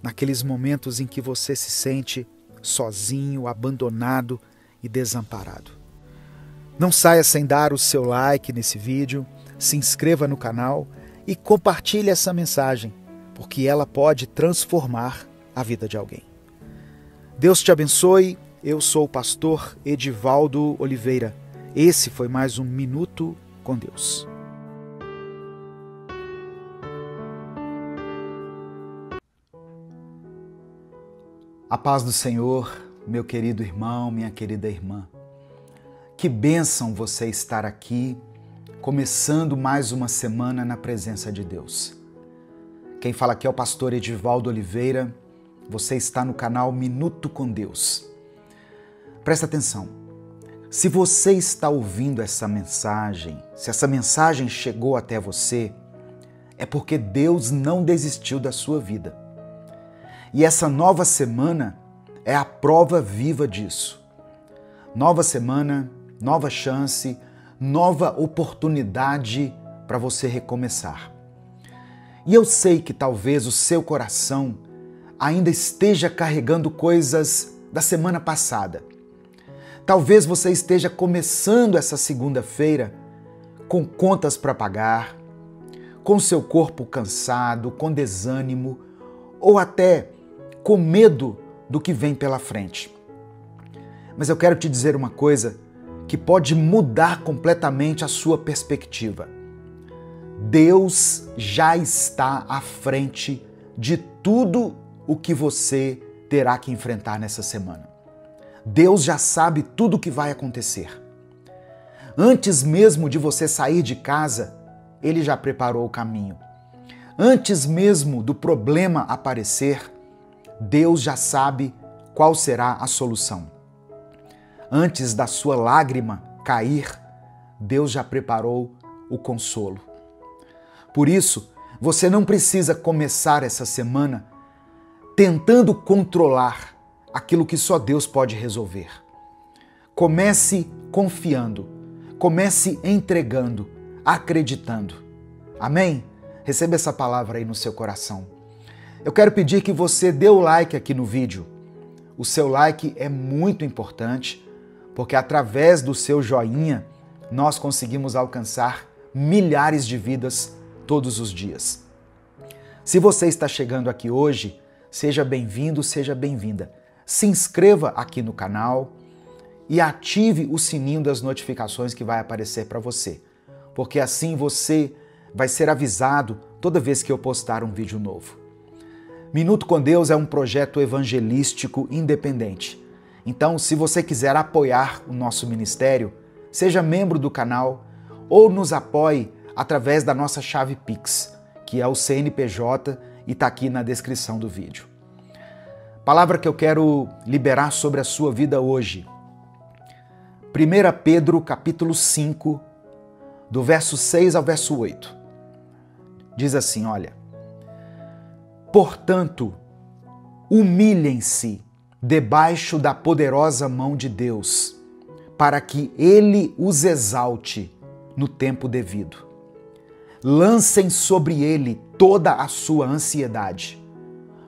[SPEAKER 1] naqueles momentos em que você se sente sozinho, abandonado e desamparado. Não saia sem dar o seu like nesse vídeo, se inscreva no canal e compartilhe essa mensagem, porque ela pode transformar a vida de alguém. Deus te abençoe. Eu sou o pastor Edivaldo Oliveira. Esse foi mais um Minuto com Deus. A paz do Senhor, meu querido irmão, minha querida irmã. Que bênção você estar aqui, começando mais uma semana na presença de Deus. Quem fala aqui é o pastor Edivaldo Oliveira. Você está no canal Minuto com Deus. Presta atenção. Se você está ouvindo essa mensagem, se essa mensagem chegou até você, é porque Deus não desistiu da sua vida. E essa nova semana é a prova viva disso. Nova semana, nova chance, nova oportunidade para você recomeçar. E eu sei que talvez o seu coração ainda esteja carregando coisas da semana passada. Talvez você esteja começando essa segunda-feira com contas para pagar, com seu corpo cansado, com desânimo ou até com medo do que vem pela frente. Mas eu quero te dizer uma coisa que pode mudar completamente a sua perspectiva. Deus já está à frente de tudo o que você terá que enfrentar nessa semana. Deus já sabe tudo o que vai acontecer. Antes mesmo de você sair de casa, Ele já preparou o caminho. Antes mesmo do problema aparecer, Deus já sabe qual será a solução. Antes da sua lágrima cair, Deus já preparou o consolo. Por isso, você não precisa começar essa semana tentando controlar aquilo que só Deus pode resolver. Comece confiando, comece entregando, acreditando. Amém? Receba essa palavra aí no seu coração. Eu quero pedir que você dê o like aqui no vídeo. o seu like é muito importante, porque através do seu joinha nós conseguimos alcançar milhares de vidas todos os dias. Se você está chegando aqui hoje, seja bem-vindo, seja bem-vinda. Se inscreva aqui no canal e ative o sininho das notificações que vai aparecer para você, porque assim você vai ser avisado toda vez que eu postar um vídeo novo. Minuto com Deus é um projeto evangelístico independente. Então, se você quiser apoiar o nosso ministério, seja membro do canal ou nos apoie através da nossa chave Pix, que é o CNPJ e está aqui na descrição do vídeo. Palavra que eu quero liberar sobre a sua vida hoje. 1 Pedro capítulo 5, do verso 6 ao verso 8. Diz assim, olha: portanto, humilhem-se debaixo da poderosa mão de Deus, para que Ele os exalte no tempo devido. Lancem sobre Ele toda a sua ansiedade,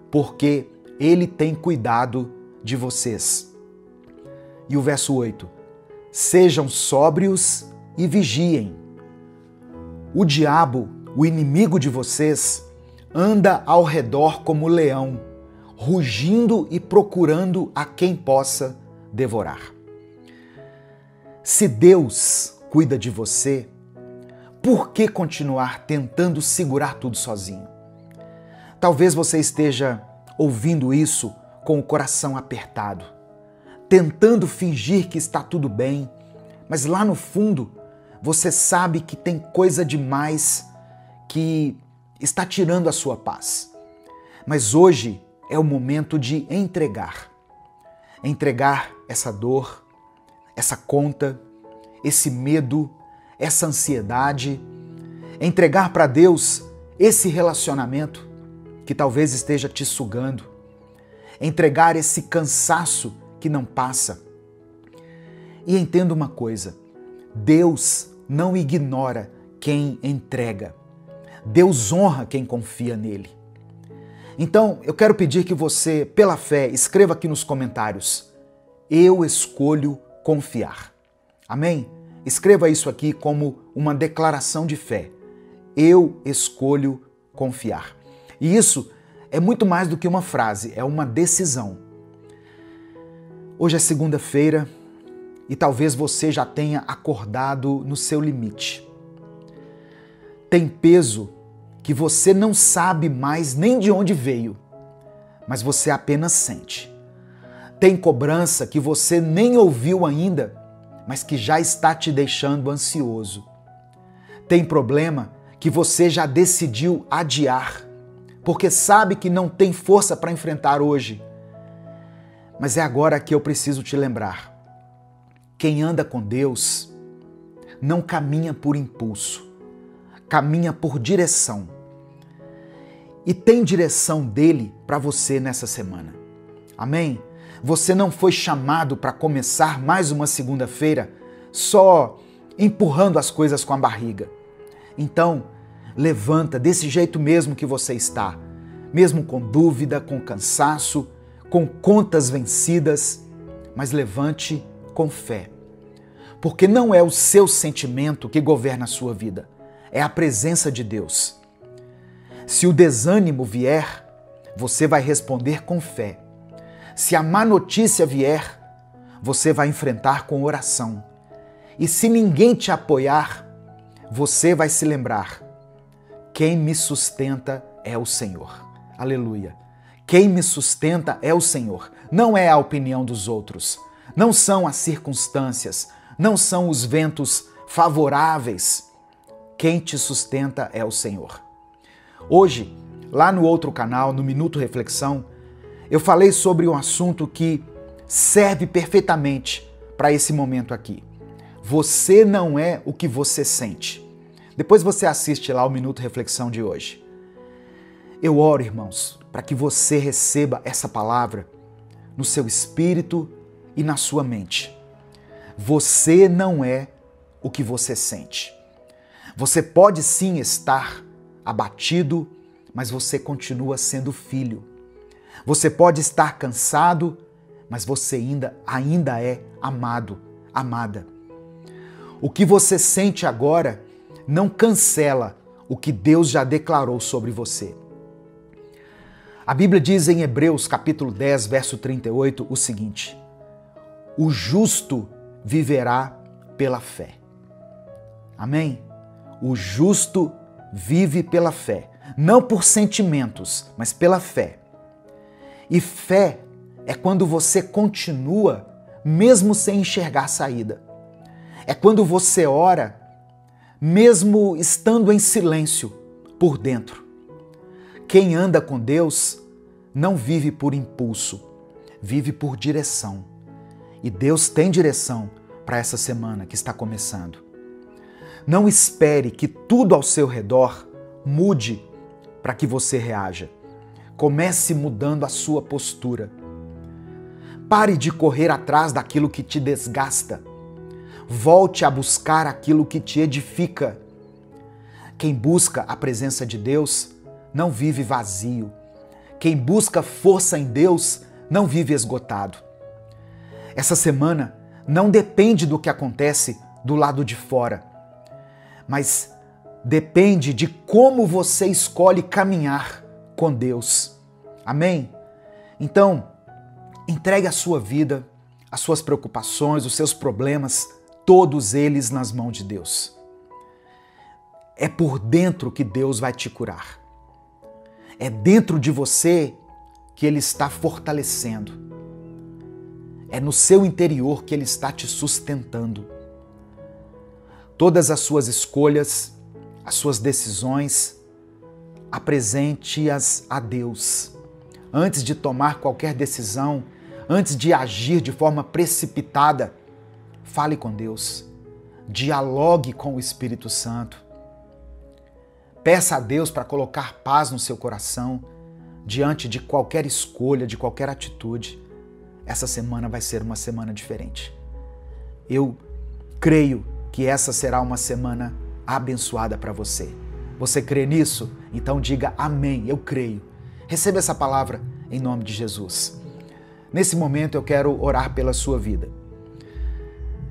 [SPEAKER 1] porque Ele tem cuidado de vocês. E o verso 8: sejam sóbrios e vigiem. O diabo, o inimigo de vocês, anda ao redor como leão, rugindo e procurando a quem possa devorar. Se Deus cuida de você, por que continuar tentando segurar tudo sozinho? Talvez você esteja ouvindo isso com o coração apertado, tentando fingir que está tudo bem, mas lá no fundo você sabe que tem coisa demais que está tirando a sua paz. Mas hoje é o momento de entregar. Entregar essa dor, essa conta, esse medo, essa ansiedade. Entregar para Deus esse relacionamento que talvez esteja te sugando. Entregar esse cansaço que não passa. E entenda uma coisa: Deus não ignora quem entrega. Deus honra quem confia nele. Então, eu quero pedir que você, pela fé, escreva aqui nos comentários: eu escolho confiar. Amém? Escreva isso aqui como uma declaração de fé. Eu escolho confiar. E isso é muito mais do que uma frase, é uma decisão. Hoje é segunda-feira e talvez você já tenha acordado no seu limite. Tem peso que você não sabe mais nem de onde veio, mas você apenas sente. Tem cobrança que você nem ouviu ainda, mas que já está te deixando ansioso. Tem problema que você já decidiu adiar, porque sabe que não tem força para enfrentar hoje. Mas é agora que eu preciso te lembrar: quem anda com Deus não caminha por impulso, caminha por direção. E tem direção dele para você nessa semana. Amém? Você não foi chamado para começar mais uma segunda-feira só empurrando as coisas com a barriga. Então, levanta desse jeito mesmo que você está, mesmo com dúvida, com cansaço, com contas vencidas, mas levante com fé. Porque não é o seu sentimento que governa a sua vida, é a presença de Deus. Se o desânimo vier, você vai responder com fé. Se a má notícia vier, você vai enfrentar com oração. E se ninguém te apoiar, você vai se lembrar: quem me sustenta é o Senhor. Aleluia. Quem me sustenta é o Senhor. Não é a opinião dos outros. Não são as circunstâncias. Não são os ventos favoráveis. Quem te sustenta é o Senhor. Hoje, lá no outro canal, no Minuto Reflexão, eu falei sobre um assunto que serve perfeitamente para esse momento aqui. Você não é o que você sente. Depois você assiste lá o Minuto Reflexão de hoje. Eu oro, irmãos, para que você receba essa palavra no seu espírito e na sua mente. Você não é o que você sente. Você pode sim estar abatido, mas você continua sendo filho. Você pode estar cansado, mas você ainda é amado, amada. O que você sente agora não cancela o que Deus já declarou sobre você. A Bíblia diz em Hebreus capítulo 10, verso 38, o seguinte: o justo viverá pela fé. Amém? O justo vive pela fé, não por sentimentos, mas pela fé. E fé é quando você continua mesmo sem enxergar saída. É quando você ora mesmo estando em silêncio por dentro. Quem anda com Deus não vive por impulso, vive por direção. E Deus tem direção para essa semana que está começando. Não espere que tudo ao seu redor mude para que você reaja. Comece mudando a sua postura. Pare de correr atrás daquilo que te desgasta. Volte a buscar aquilo que te edifica. Quem busca a presença de Deus não vive vazio. Quem busca força em Deus não vive esgotado. Essa semana não depende do que acontece do lado de fora, mas depende de como você escolhe caminhar com Deus. Amém? Então, entregue a sua vida, as suas preocupações, os seus problemas, todos eles nas mãos de Deus. É por dentro que Deus vai te curar. É dentro de você que Ele está fortalecendo. É no seu interior que Ele está te sustentando. Todas as suas escolhas, as suas decisões, apresente-as a Deus. Antes de tomar qualquer decisão, antes de agir de forma precipitada, fale com Deus. Dialogue com o Espírito Santo. Peça a Deus para colocar paz no seu coração diante de qualquer escolha, de qualquer atitude. Essa semana vai ser uma semana diferente. Eu creio que essa será uma semana abençoada para você. Você crê nisso? Então diga amém, eu creio. Receba essa palavra em nome de Jesus. Nesse momento eu quero orar pela sua vida.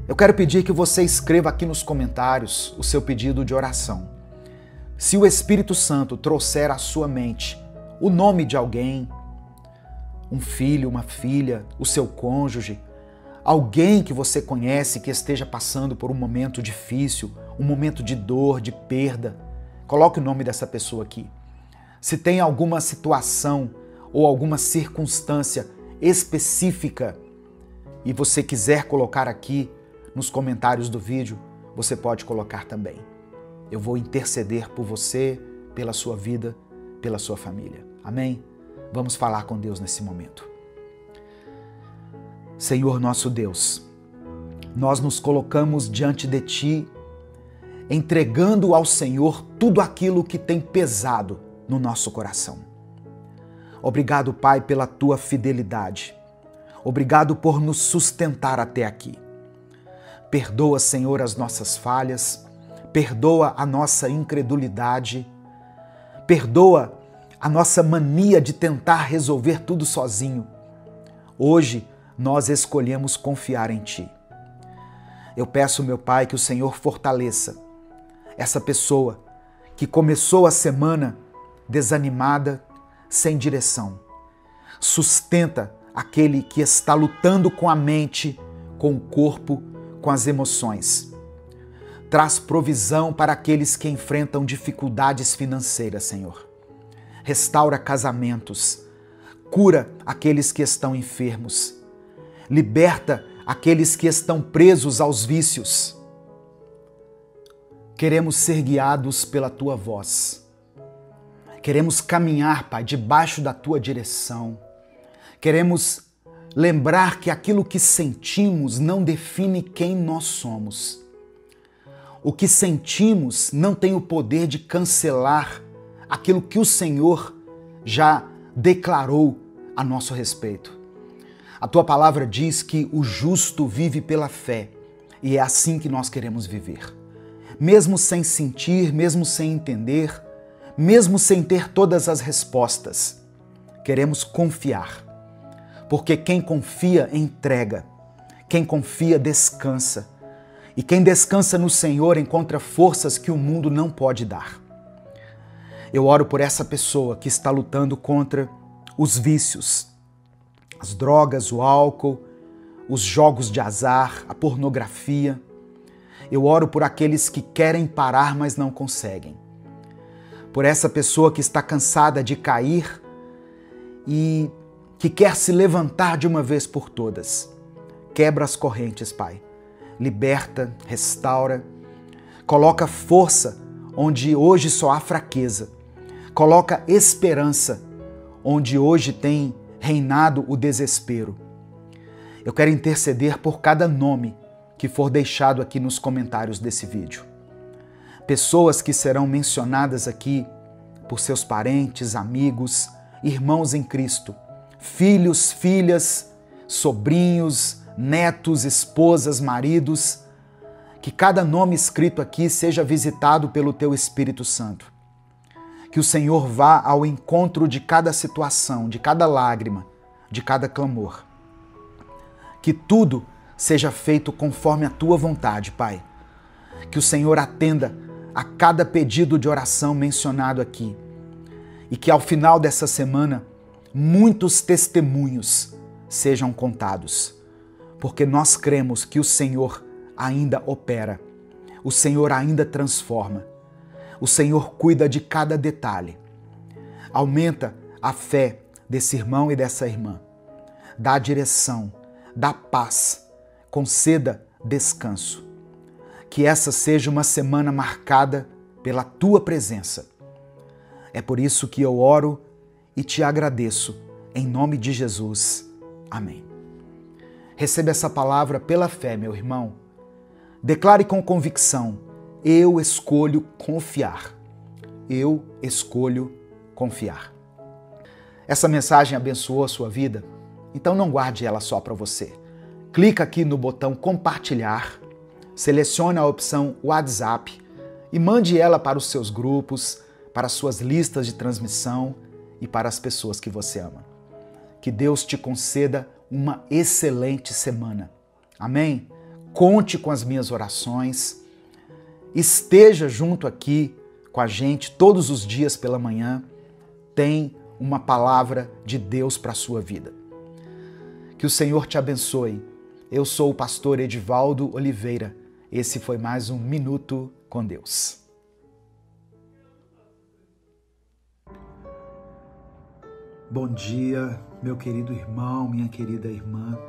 [SPEAKER 1] Eu quero pedir que você escreva aqui nos comentários o seu pedido de oração. Se o Espírito Santo trouxer à sua mente o nome de alguém, um filho, uma filha, o seu cônjuge, alguém que você conhece que esteja passando por um momento difícil, um momento de dor, de perda, coloque o nome dessa pessoa aqui. Se tem alguma situação ou alguma circunstância específica e você quiser colocar aqui nos comentários do vídeo, você pode colocar também. Eu vou interceder por você, pela sua vida, pela sua família. Amém? Vamos falar com Deus nesse momento. Senhor nosso Deus, nós nos colocamos diante de Ti, entregando ao Senhor tudo aquilo que tem pesado no nosso coração. Obrigado, Pai, pela Tua fidelidade. Obrigado por nos sustentar até aqui. Perdoa, Senhor, as nossas falhas, perdoa a nossa incredulidade, perdoa a nossa mania de tentar resolver tudo sozinho. Hoje nós escolhemos confiar em Ti. Eu peço, meu Pai, que o Senhor fortaleça essa pessoa que começou a semana desanimada, sem direção. Sustenta aquele que está lutando com a mente, com o corpo, com as emoções. Traz provisão para aqueles que enfrentam dificuldades financeiras, Senhor. Restaura casamentos. Cura aqueles que estão enfermos. Liberta aqueles que estão presos aos vícios. Queremos ser guiados pela Tua voz. Queremos caminhar, Pai, debaixo da Tua direção. Queremos lembrar que aquilo que sentimos não define quem nós somos. O que sentimos não tem o poder de cancelar aquilo que o Senhor já declarou a nosso respeito. A Tua palavra diz que o justo vive pela fé e é assim que nós queremos viver. Mesmo sem sentir, mesmo sem entender, mesmo sem ter todas as respostas, queremos confiar, porque quem confia entrega, quem confia descansa, e quem descansa no Senhor encontra forças que o mundo não pode dar. Eu oro por essa pessoa que está lutando contra os vícios, as drogas, o álcool, os jogos de azar, a pornografia. Eu oro por aqueles que querem parar, mas não conseguem. Por essa pessoa que está cansada de cair e que quer se levantar de uma vez por todas. Quebra as correntes, Pai. Liberta, restaura. Coloca força onde hoje só há fraqueza. Coloca esperança onde hoje tem reinado o desespero. Eu quero interceder por cada nome que for deixado aqui nos comentários desse vídeo. Pessoas que serão mencionadas aqui por seus parentes, amigos, irmãos em Cristo, filhos, filhas, sobrinhos, netos, esposas, maridos, que cada nome escrito aqui seja visitado pelo Teu Espírito Santo. Que o Senhor vá ao encontro de cada situação, de cada lágrima, de cada clamor. Que tudo seja feito conforme a Tua vontade, Pai. Que o Senhor atenda a cada pedido de oração mencionado aqui. E que ao final dessa semana, muitos testemunhos sejam contados. Porque nós cremos que o Senhor ainda opera. O Senhor ainda transforma. O Senhor cuida de cada detalhe. Aumenta a fé desse irmão e dessa irmã. Dá direção, dá paz, conceda descanso. Que essa seja uma semana marcada pela Tua presença. É por isso que eu oro e te agradeço, em nome de Jesus. Amém. Receba essa palavra pela fé, meu irmão. Declare com convicção: eu escolho confiar. Eu escolho confiar. Essa mensagem abençoou a sua vida? Então não guarde ela só para você. Clica aqui no botão compartilhar, selecione a opção WhatsApp e mande ela para os seus grupos, para as suas listas de transmissão e para as pessoas que você ama. Que Deus te conceda uma excelente semana. Amém? Conte com as minhas orações. Esteja junto aqui com a gente todos os dias pela manhã. Tem uma palavra de Deus para a sua vida. Que o Senhor te abençoe. Eu sou o pastor Edivaldo Oliveira. Esse foi mais um Minuto com Deus. Bom dia, meu querido irmão, minha querida irmã.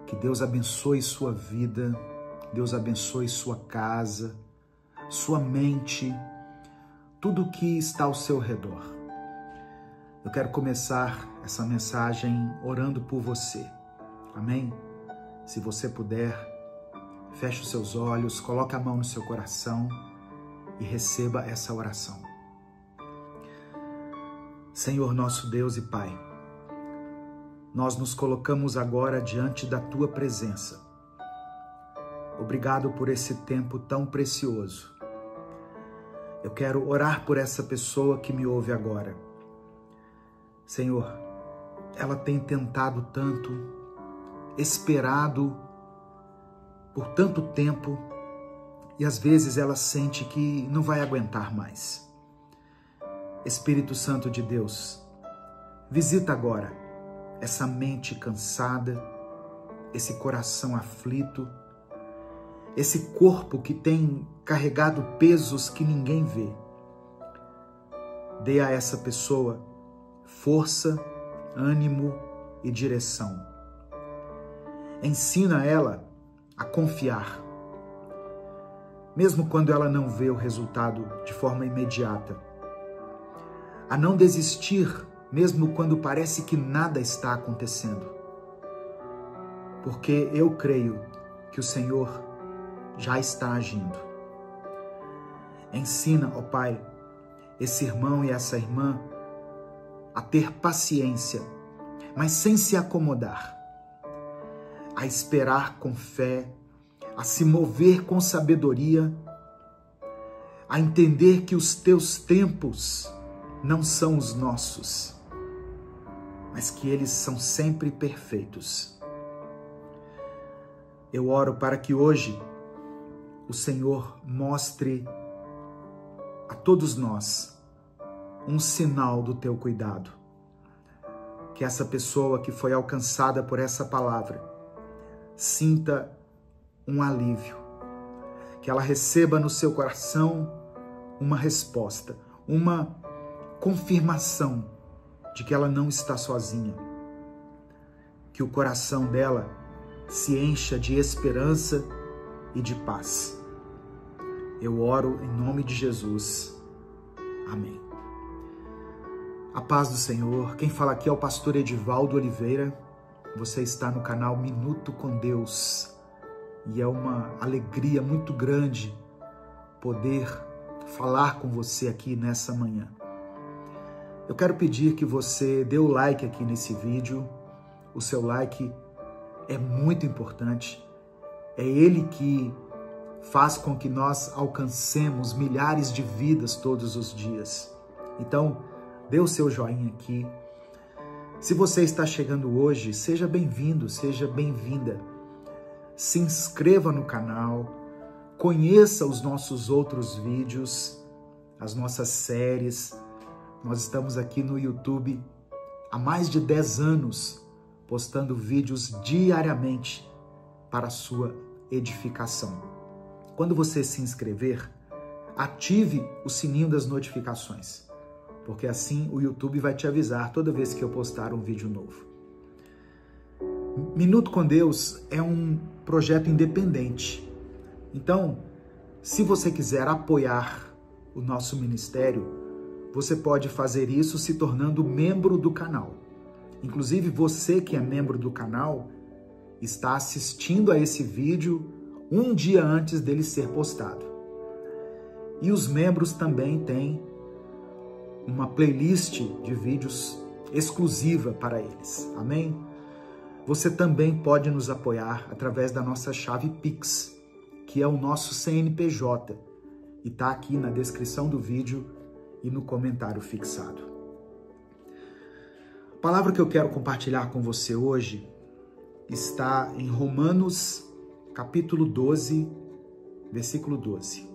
[SPEAKER 1] Que Deus abençoe sua vida, Deus abençoe sua casa, sua mente, tudo que está ao seu redor. Eu quero começar essa mensagem orando por você. Amém? Se você puder, feche os seus olhos, coloque a mão no seu coração e receba essa oração. Senhor nosso Deus e Pai, nós nos colocamos agora diante da Tua presença. Obrigado por esse tempo tão precioso. Eu quero orar por essa pessoa que me ouve agora. Senhor, ela tem tentado tanto, esperado por tanto tempo e às vezes ela sente que não vai aguentar mais. Espírito Santo de Deus, visita agora essa mente cansada, esse coração aflito, esse corpo que tem carregado pesos que ninguém vê. Dê a essa pessoa força, ânimo e direção. Ensina ela a confiar, mesmo quando ela não vê o resultado de forma imediata. A não desistir, mesmo quando parece que nada está acontecendo. Porque eu creio que o Senhor já está agindo. Ensina, ó Pai, esse irmão e essa irmã a ter paciência, mas sem se acomodar, a esperar com fé, a se mover com sabedoria, a entender que os teus tempos não são os nossos. mas que eles são sempre perfeitos. Eu oro para que hoje o Senhor mostre a todos nós um sinal do teu cuidado. Que essa pessoa que foi alcançada por essa palavra sinta um alívio, que ela receba no seu coração uma resposta, uma confirmação de que ela não está sozinha, que o coração dela se encha de esperança e de paz. Eu oro em nome de Jesus. Amém. A paz do Senhor. Quem fala aqui é o pastor Edivaldo Oliveira. Você está no canal Minuto com Deus. E é uma alegria muito grande poder falar com você aqui nessa manhã. Eu quero pedir que você dê o like aqui nesse vídeo. O seu like é muito importante. É ele que faz com que nós alcancemos milhares de vidas todos os dias. Então, dê o seu joinha aqui. Se você está chegando hoje, seja bem-vindo, seja bem-vinda. Se inscreva no canal, conheça os nossos outros vídeos, as nossas séries. Nós estamos aqui no YouTube há mais de 10 anos, postando vídeos diariamente para a sua edificação. Quando você se inscrever, ative o sininho das notificações, porque assim o YouTube vai te avisar toda vez que eu postar um vídeo novo. Minuto com Deus é um projeto independente. Então, se você quiser apoiar o nosso ministério, você pode fazer isso se tornando membro do canal. Inclusive, você que é membro do canal está assistindo a esse vídeo um dia antes dele ser postado. E os membros também têm uma playlist de vídeos exclusiva para eles. Amém? Você também pode nos apoiar através da nossa chave Pix, que é o nosso CNPJ, e está aqui na descrição do vídeo e no comentário fixado. A palavra que eu quero compartilhar com você hoje está em Romanos capítulo 12, versículo 12.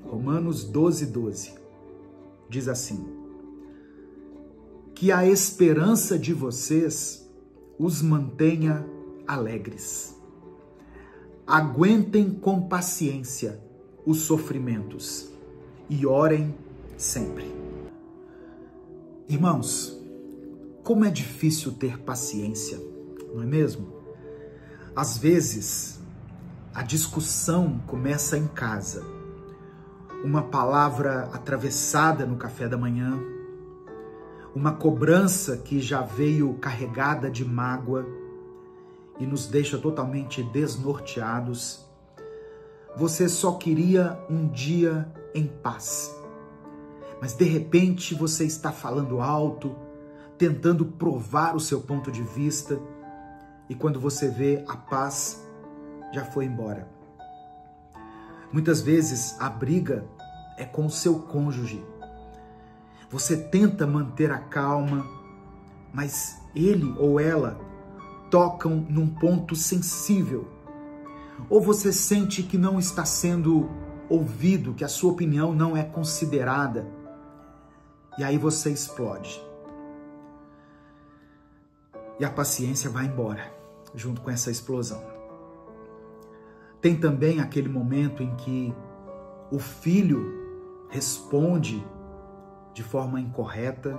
[SPEAKER 1] Romanos 12, 12. Diz assim: que a esperança de vocês os mantenha alegres. Aguentem com paciência os sofrimentos e orem sempre. Irmãos, como é difícil ter paciência, não é mesmo? Às vezes, a discussão começa em casa. Uma palavra atravessada no café da manhã, uma cobrança que já veio carregada de mágoa e nos deixa totalmente desnorteados. Você só queria um dia em paz, mas de repente você está falando alto, tentando provar o seu ponto de vista, e quando você vê, a paz já foi embora. Muitas vezes a briga é com o seu cônjuge. Você tenta manter a calma, mas ele ou ela tocam num ponto sensível. Ou você sente que não está sendo ouvido, que a sua opinião não é considerada. E aí você explode. E a paciência vai embora, junto com essa explosão. Tem também aquele momento em que o filho responde de forma incorreta,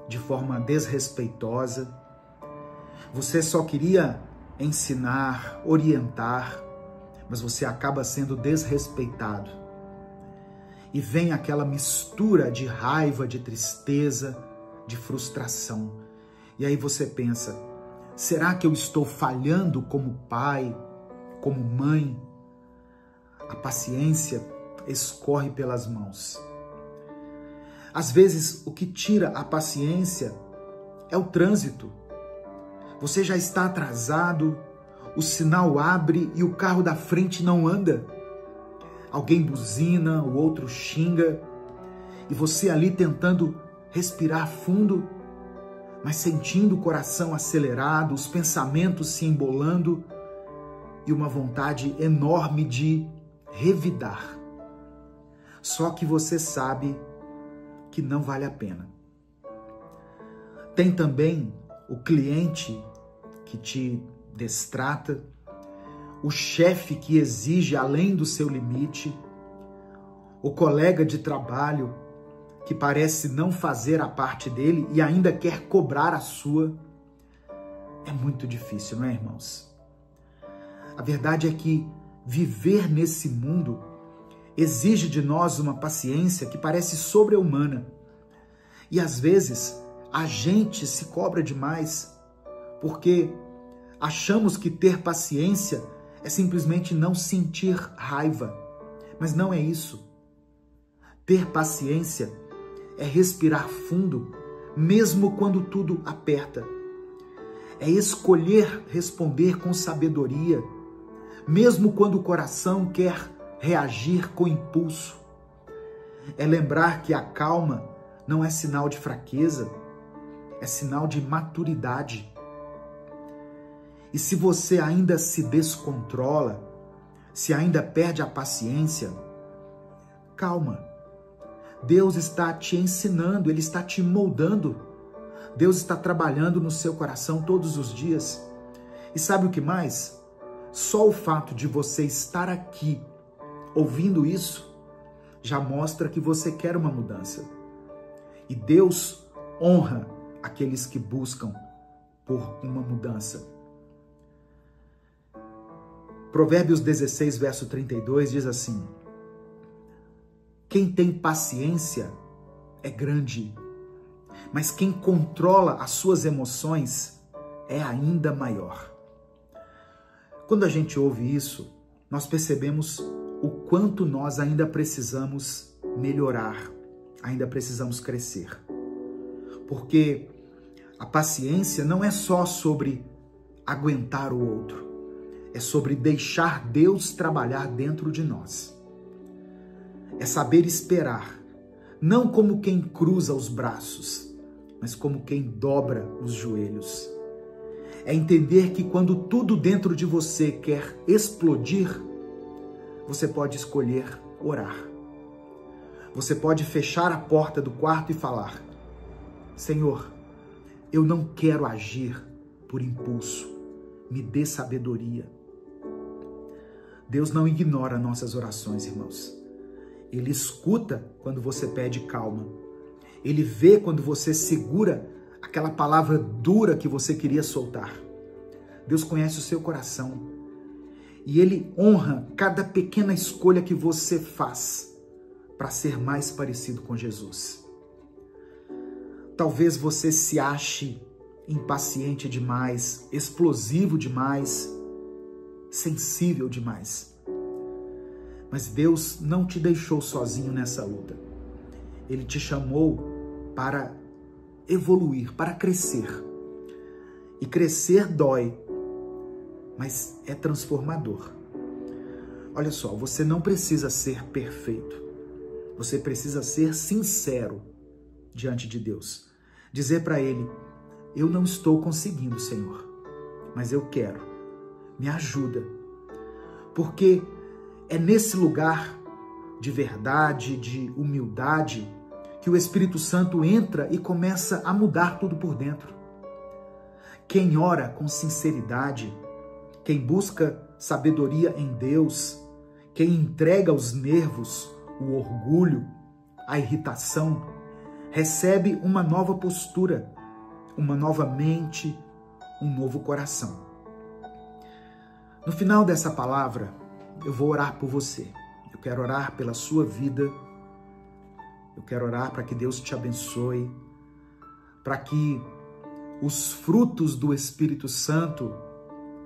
[SPEAKER 1] de forma desrespeitosa. Você só queria ensinar, orientar, mas você acaba sendo desrespeitado. E vem aquela mistura de raiva, de tristeza, de frustração. E aí você pensa, será que eu estou falhando como pai, como mãe? A paciência escorre pelas mãos. Às vezes, o que tira a paciência é o trânsito. Você já está atrasado, o sinal abre e o carro da frente não anda. Alguém buzina, o outro xinga, e você ali tentando respirar fundo, mas sentindo o coração acelerado, os pensamentos se embolando e uma vontade enorme de revidar. Só que você sabe que não vale a pena. Tem também o cliente que te destrata, o chefe que exige além do seu limite, o colega de trabalho que parece não fazer a parte dele e ainda quer cobrar a sua. É muito difícil, não é, irmãos? A verdade é que viver nesse mundo exige de nós uma paciência que parece sobre-humana. E às vezes a gente se cobra demais porque achamos que ter paciência é simplesmente não sentir raiva. Mas não é isso. Ter paciência é respirar fundo, mesmo quando tudo aperta. É escolher responder com sabedoria, mesmo quando o coração quer reagir com impulso. É lembrar que a calma não é sinal de fraqueza, é sinal de maturidade. E se você ainda se descontrola, se ainda perde a paciência, calma. Deus está te ensinando, Ele está te moldando. Deus está trabalhando no seu coração todos os dias. E sabe o que mais? Só o fato de você estar aqui, ouvindo isso, já mostra que você quer uma mudança. E Deus honra aqueles que buscam por uma mudança. Provérbios 16, verso 32 diz assim: quem tem paciência é grande, mas quem controla as suas emoções é ainda maior. Quando a gente ouve isso, nós percebemos o quanto nós ainda precisamos melhorar, ainda precisamos crescer. Porque a paciência não é só sobre aguentar o outro, é sobre deixar Deus trabalhar dentro de nós. É saber esperar, não como quem cruza os braços, mas como quem dobra os joelhos. É entender que quando tudo dentro de você quer explodir, você pode escolher orar. Você pode fechar a porta do quarto e falar: Senhor, eu não quero agir por impulso, me dê sabedoria. Deus não ignora nossas orações, irmãos. Ele escuta quando você pede calma. Ele vê quando você segura aquela palavra dura que você queria soltar. Deus conhece o seu coração e Ele honra cada pequena escolha que você faz para ser mais parecido com Jesus. Talvez você se ache impaciente demais, explosivo demais, sensível demais. Mas Deus não te deixou sozinho nessa luta. Ele te chamou para evoluir, para crescer. E crescer dói, mas é transformador. Olha só, você não precisa ser perfeito. Você precisa ser sincero diante de Deus. Dizer para Ele: eu não estou conseguindo, Senhor, mas eu quero. Me ajuda. Porque é nesse lugar de verdade, de humildade, que o Espírito Santo entra e começa a mudar tudo por dentro. Quem ora com sinceridade, quem busca sabedoria em Deus, quem entrega os nervos, o orgulho, a irritação, recebe uma nova postura, uma nova mente, um novo coração. No final dessa palavra, eu vou orar por você. Eu quero orar pela sua vida. Eu quero orar para que Deus te abençoe, para que os frutos do Espírito Santo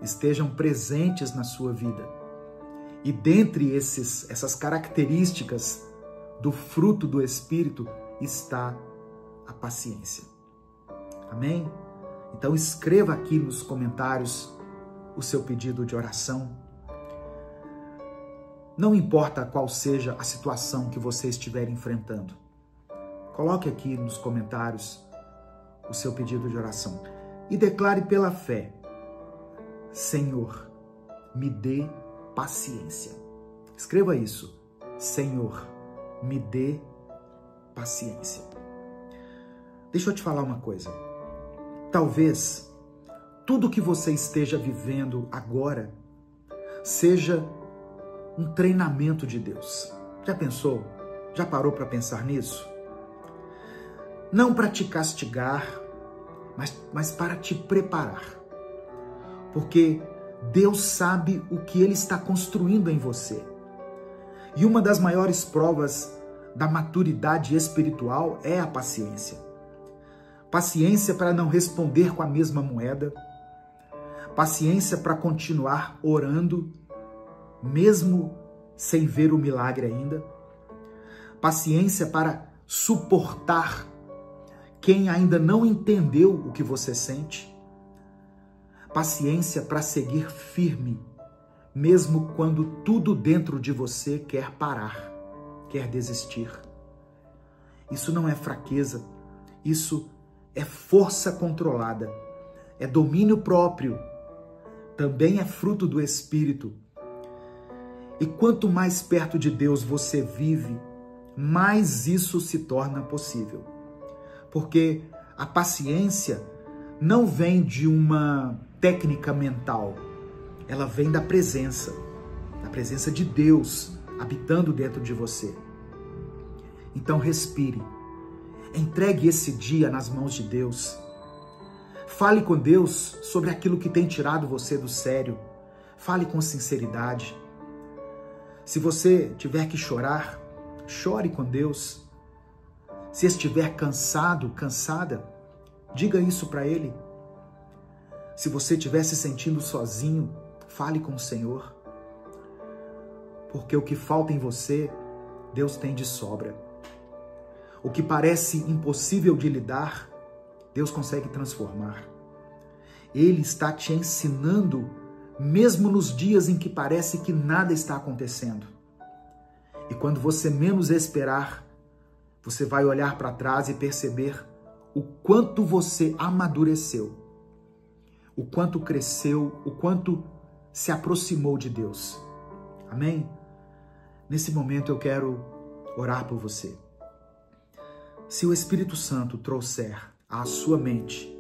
[SPEAKER 1] estejam presentes na sua vida. E dentre essas características do fruto do Espírito está a paciência. Amém? Então escreva aqui nos comentários o seu pedido de oração. Não importa qual seja a situação que você estiver enfrentando. Coloque aqui nos comentários o seu pedido de oração. E declare pela fé: Senhor, me dê paciência. Escreva isso: Senhor, me dê paciência. Deixa eu te falar uma coisa. Talvez tudo que você esteja vivendo agora seja um treinamento de Deus. Já pensou? Já parou para pensar nisso? Não para te castigar, mas para te preparar. Porque Deus sabe o que Ele está construindo em você. E uma das maiores provas da maturidade espiritual é a paciência. Paciência para não responder com a mesma moeda. Paciência para continuar orando, mesmo sem ver o milagre ainda. Paciência para suportar quem ainda não entendeu o que você sente. Paciência para seguir firme, mesmo quando tudo dentro de você quer parar, quer desistir. Isso não é fraqueza, isso é força controlada, é domínio próprio, também é fruto do Espírito. E quanto mais perto de Deus você vive, mais isso se torna possível. Porque a paciência não vem de uma técnica mental, ela vem da presença de Deus habitando dentro de você. Então respire, entregue esse dia nas mãos de Deus. Fale com Deus sobre aquilo que tem tirado você do sério. Fale com sinceridade. Se você tiver que chorar, chore com Deus. Se estiver cansado, cansada, diga isso para Ele. Se você estiver se sentindo sozinho, fale com o Senhor. Porque o que falta em você, Deus tem de sobra. O que parece impossível de lidar, Deus consegue transformar. Ele está te ensinando, mesmo nos dias em que parece que nada está acontecendo. E quando você menos esperar, você vai olhar para trás e perceber o quanto você amadureceu, o quanto cresceu, o quanto se aproximou de Deus. Amém? Nesse momento eu quero orar por você. Se o Espírito Santo trouxer à sua mente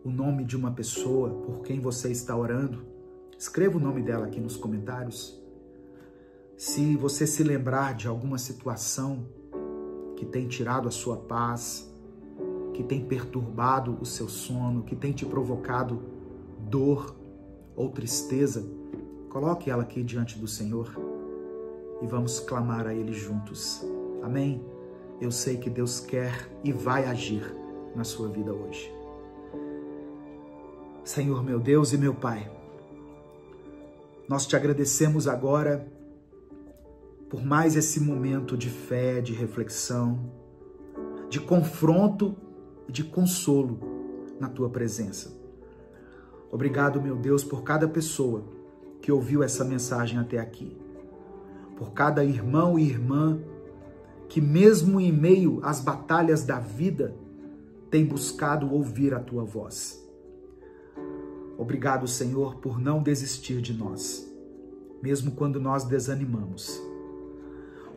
[SPEAKER 1] o nome de uma pessoa por quem você está orando, escreva o nome dela aqui nos comentários. Se você se lembrar de alguma situação que tem tirado a sua paz, que tem perturbado o seu sono, que tem te provocado dor ou tristeza, coloque ela aqui diante do Senhor e vamos clamar a Ele juntos. Amém? Eu sei que Deus quer e vai agir na sua vida hoje. Senhor, meu Deus e meu Pai, nós te agradecemos agora por mais esse momento de fé, de reflexão, de confronto e de consolo na tua presença. Obrigado, meu Deus, por cada pessoa que ouviu essa mensagem até aqui, por cada irmão e irmã que mesmo em meio às batalhas da vida tem buscado ouvir a tua voz. Obrigado, Senhor, por não desistir de nós, mesmo quando nós desanimamos.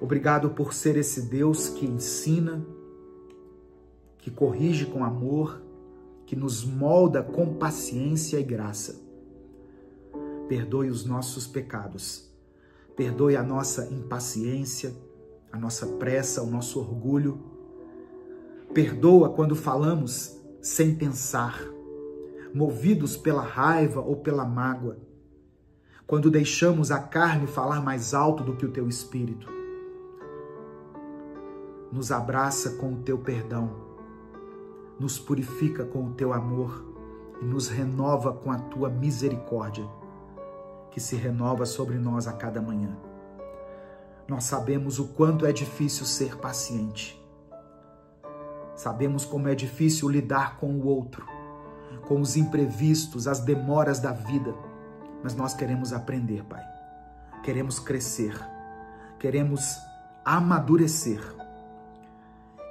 [SPEAKER 1] Obrigado por ser esse Deus que ensina, que corrige com amor, que nos molda com paciência e graça. Perdoe os nossos pecados, perdoe a nossa impaciência, a nossa pressa, o nosso orgulho. Perdoa quando falamos sem pensar, movidos pela raiva ou pela mágoa, quando deixamos a carne falar mais alto do que o teu espírito. Nos abraça com o teu perdão, nos purifica com o teu amor e nos renova com a tua misericórdia, que se renova sobre nós a cada manhã. Nós sabemos o quanto é difícil ser paciente. Sabemos como é difícil lidar com o outro, com os imprevistos, as demoras da vida. Mas nós queremos aprender, Pai. Queremos crescer. Queremos amadurecer.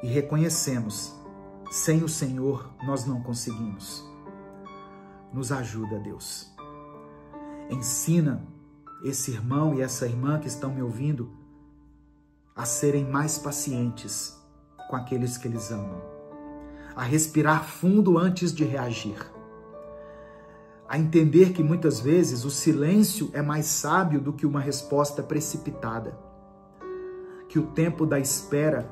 [SPEAKER 1] E reconhecemos Sem o Senhor, nós não conseguimos. Nos ajuda, Deus. Ensina esse irmão e essa irmã que estão me ouvindo a serem mais pacientes com aqueles que eles amam, a respirar fundo antes de reagir, a entender que muitas vezes o silêncio é mais sábio do que uma resposta precipitada, que o tempo da espera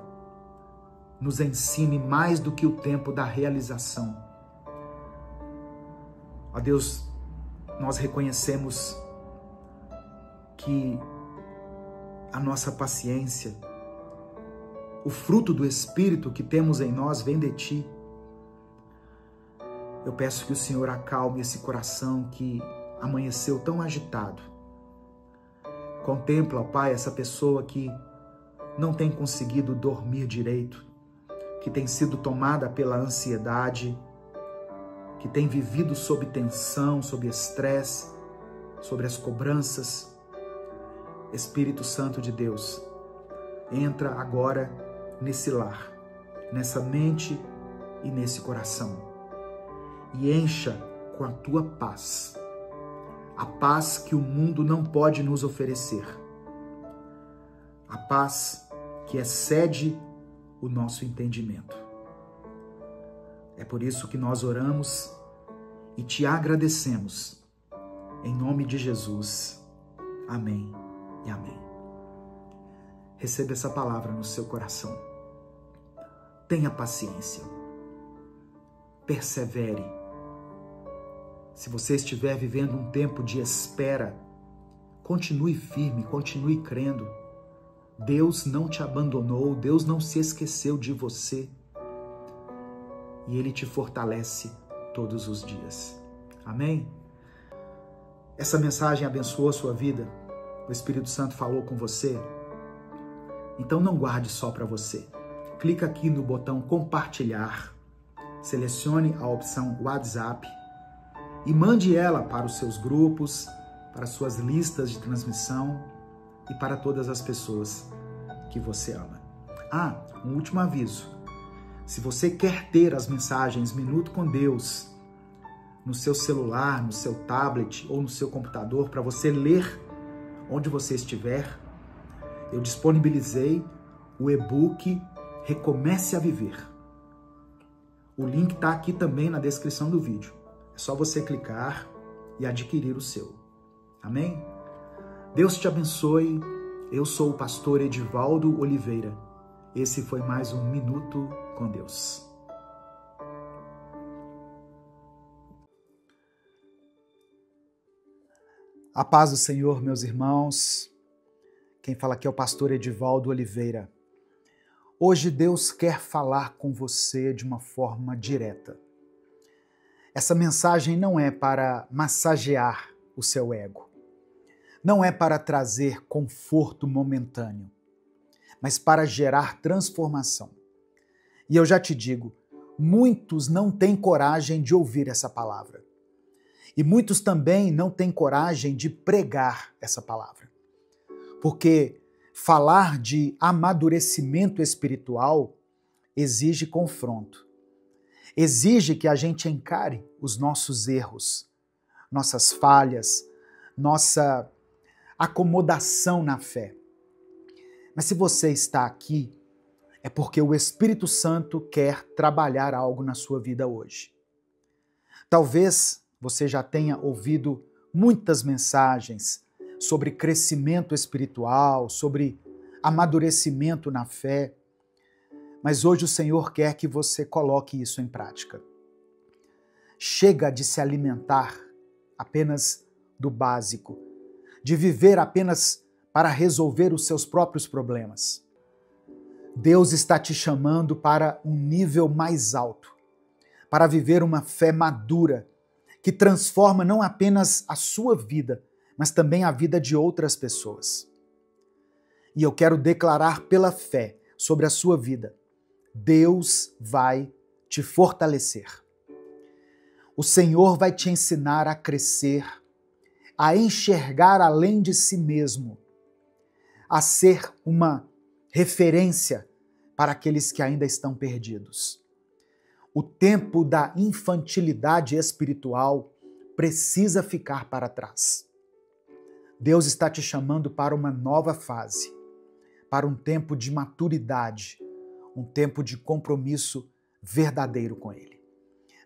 [SPEAKER 1] nos ensine mais do que o tempo da realização. Ó Deus, nós reconhecemos que a nossa paciência, o fruto do Espírito que temos em nós vem de Ti. Eu peço que o Senhor acalme esse coração que amanheceu tão agitado. Contempla, ó Pai, essa pessoa que não tem conseguido dormir direito, que tem sido tomada pela ansiedade, que tem vivido sob tensão, sob estresse, sobre as cobranças. Espírito Santo de Deus, entra agora nesse lar, nessa mente e nesse coração, e encha com a Tua paz, a paz que o mundo não pode nos oferecer, a paz que excede o nosso entendimento. É por isso que nós oramos e Te agradecemos, em nome de Jesus. Amém e amém. Receba essa palavra no seu coração. Tenha paciência. Persevere. Se você estiver vivendo um tempo de espera, continue firme, continue crendo. Deus não te abandonou, Deus não se esqueceu de você. E Ele te fortalece todos os dias. Amém? Essa mensagem abençoou a sua vida? O Espírito Santo falou com você? Então não guarde só para você. Clica aqui no botão compartilhar, selecione a opção WhatsApp e mande ela para os seus grupos, para as suas listas de transmissão e para todas as pessoas que você ama. Ah, um último aviso. Se você quer ter as mensagens Minuto com Deus no seu celular, no seu tablet ou no seu computador para você ler onde você estiver, eu disponibilizei o e-book Recomece a Viver. O link está aqui também na descrição do vídeo. É só você clicar e adquirir o seu. Amém? Deus te abençoe. Eu sou o pastor Edivaldo Oliveira. Esse foi mais um Minuto com Deus. A paz do Senhor, meus irmãos. Quem fala aqui é o pastor Edivaldo Oliveira. Hoje Deus quer falar com você de uma forma direta. Essa mensagem não é para massagear o seu ego. Não é para trazer conforto momentâneo, mas para gerar transformação. E eu já te digo, muitos não têm coragem de ouvir essa palavra. E muitos também não têm coragem de pregar essa palavra. Porque falar de amadurecimento espiritual exige confronto. Exige que a gente encare os nossos erros, nossas falhas, nossa acomodação na fé. Mas se você está aqui, é porque o Espírito Santo quer trabalhar algo na sua vida hoje. Talvez você já tenha ouvido muitas mensagens sobre crescimento espiritual, sobre amadurecimento na fé, mas hoje o Senhor quer que você coloque isso em prática. Chega de se alimentar apenas do básico, de viver apenas para resolver os seus próprios problemas. Deus está te chamando para um nível mais alto, para viver uma fé madura, que transforma não apenas a sua vida, mas também a vida de outras pessoas. E eu quero declarar pela fé sobre a sua vida: Deus vai te fortalecer. O Senhor vai te ensinar a crescer, a enxergar além de si mesmo, a ser uma referência para aqueles que ainda estão perdidos. O tempo da infantilidade espiritual precisa ficar para trás. Deus está te chamando para uma nova fase, para um tempo de maturidade, um tempo de compromisso verdadeiro com Ele.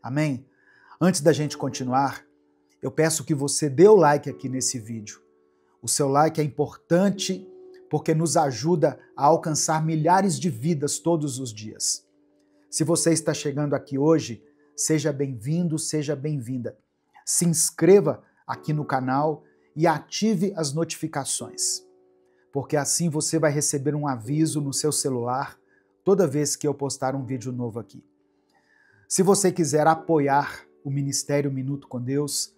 [SPEAKER 1] Amém? Antes da gente continuar, eu peço que você dê o like aqui nesse vídeo. O seu like é importante porque nos ajuda a alcançar milhares de vidas todos os dias. Se você está chegando aqui hoje, seja bem-vindo, seja bem-vinda. Se inscreva aqui no canal e ative as notificações, porque assim você vai receber um aviso no seu celular toda vez que eu postar um vídeo novo aqui. Se você quiser apoiar o Ministério Minuto com Deus,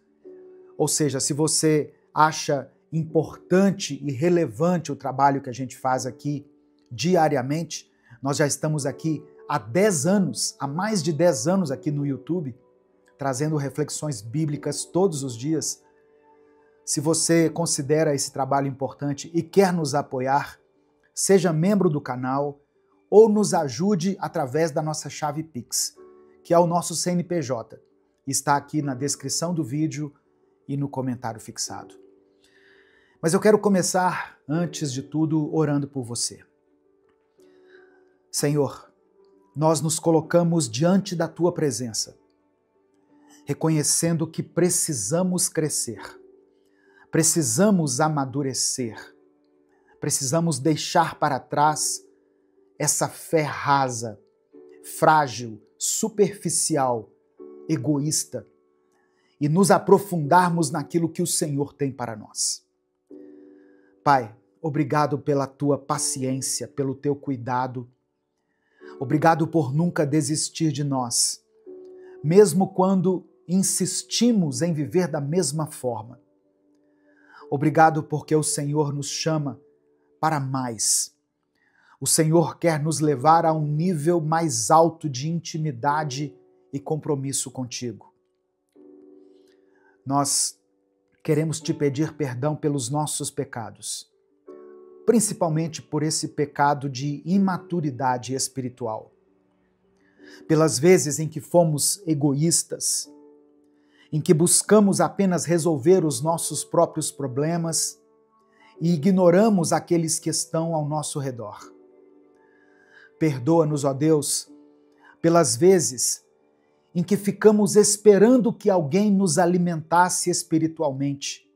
[SPEAKER 1] ou seja, se você acha importante e relevante o trabalho que a gente faz aqui diariamente, nós já estamos aqui há 10 anos, há mais de 10 anos aqui no YouTube, trazendo reflexões bíblicas todos os dias. Se você considera esse trabalho importante e quer nos apoiar, seja membro do canal ou nos ajude através da nossa chave Pix, que é o nosso CNPJ. Está aqui na descrição do vídeo e no comentário fixado. Mas eu quero começar, antes de tudo, orando por você. Senhor, nós nos colocamos diante da Tua presença, reconhecendo que precisamos crescer, precisamos amadurecer, precisamos deixar para trás essa fé rasa, frágil, superficial, egoísta e nos aprofundarmos naquilo que o Senhor tem para nós. Pai, obrigado pela Tua paciência, pelo Teu cuidado. Obrigado por nunca desistir de nós, mesmo quando insistimos em viver da mesma forma. Obrigado porque o Senhor nos chama para mais. O Senhor quer nos levar a um nível mais alto de intimidade e compromisso contigo. Nós queremos te pedir perdão pelos nossos pecados, principalmente por esse pecado de imaturidade espiritual. Pelas vezes em que fomos egoístas, em que buscamos apenas resolver os nossos próprios problemas e ignoramos aqueles que estão ao nosso redor. Perdoa-nos, ó Deus, pelas vezes em que ficamos esperando que alguém nos alimentasse espiritualmente,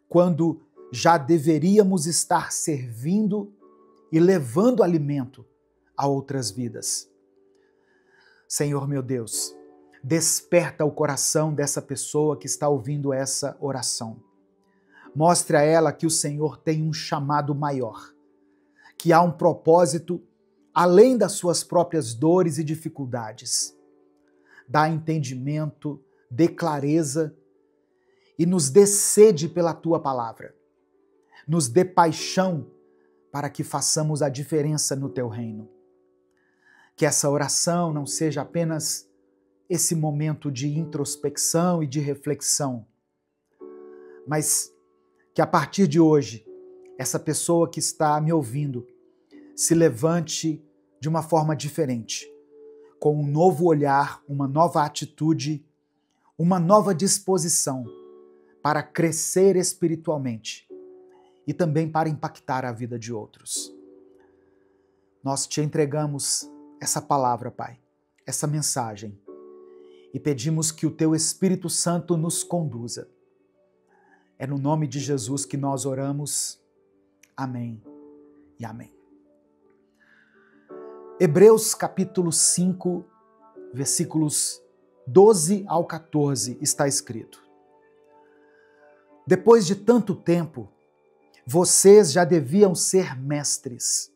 [SPEAKER 1] quando já deveríamos estar servindo e levando alimento a outras vidas. Senhor meu Deus, desperta o coração dessa pessoa que está ouvindo essa oração. Mostre a ela que o Senhor tem um chamado maior, que há um propósito além das suas próprias dores e dificuldades. Dá entendimento, dê clareza e nos dê sede pela Tua palavra. Nos dê paixão para que façamos a diferença no Teu reino. Que essa oração não seja apenas esse momento de introspecção e de reflexão, mas que a partir de hoje, essa pessoa que está me ouvindo se levante de uma forma diferente, com um novo olhar, uma nova atitude, uma nova disposição para crescer espiritualmente e também para impactar a vida de outros. Nós te entregamos essa palavra, Pai, essa mensagem, e pedimos que o Teu Espírito Santo nos conduza. É no nome de Jesus que nós oramos. Amém e amém. Hebreus capítulo 5, versículos 12 ao 14, está escrito: Depois de tanto tempo, vocês já deviam ser mestres,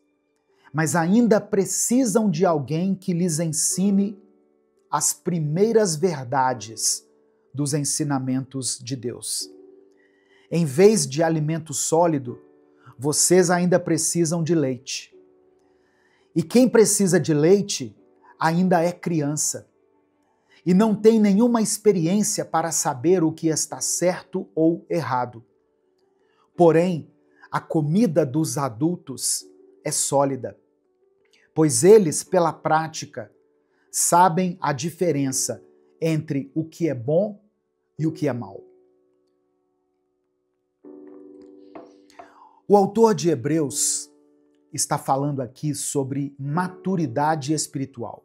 [SPEAKER 1] mas ainda precisam de alguém que lhes ensine as primeiras verdades dos ensinamentos de Deus. Em vez de alimento sólido, vocês ainda precisam de leite. E quem precisa de leite ainda é criança e não tem nenhuma experiência para saber o que está certo ou errado. Porém, a comida dos adultos é sólida, pois eles, pela prática, sabem a diferença entre o que é bom e o que é mal. O autor de Hebreus está falando aqui sobre maturidade espiritual,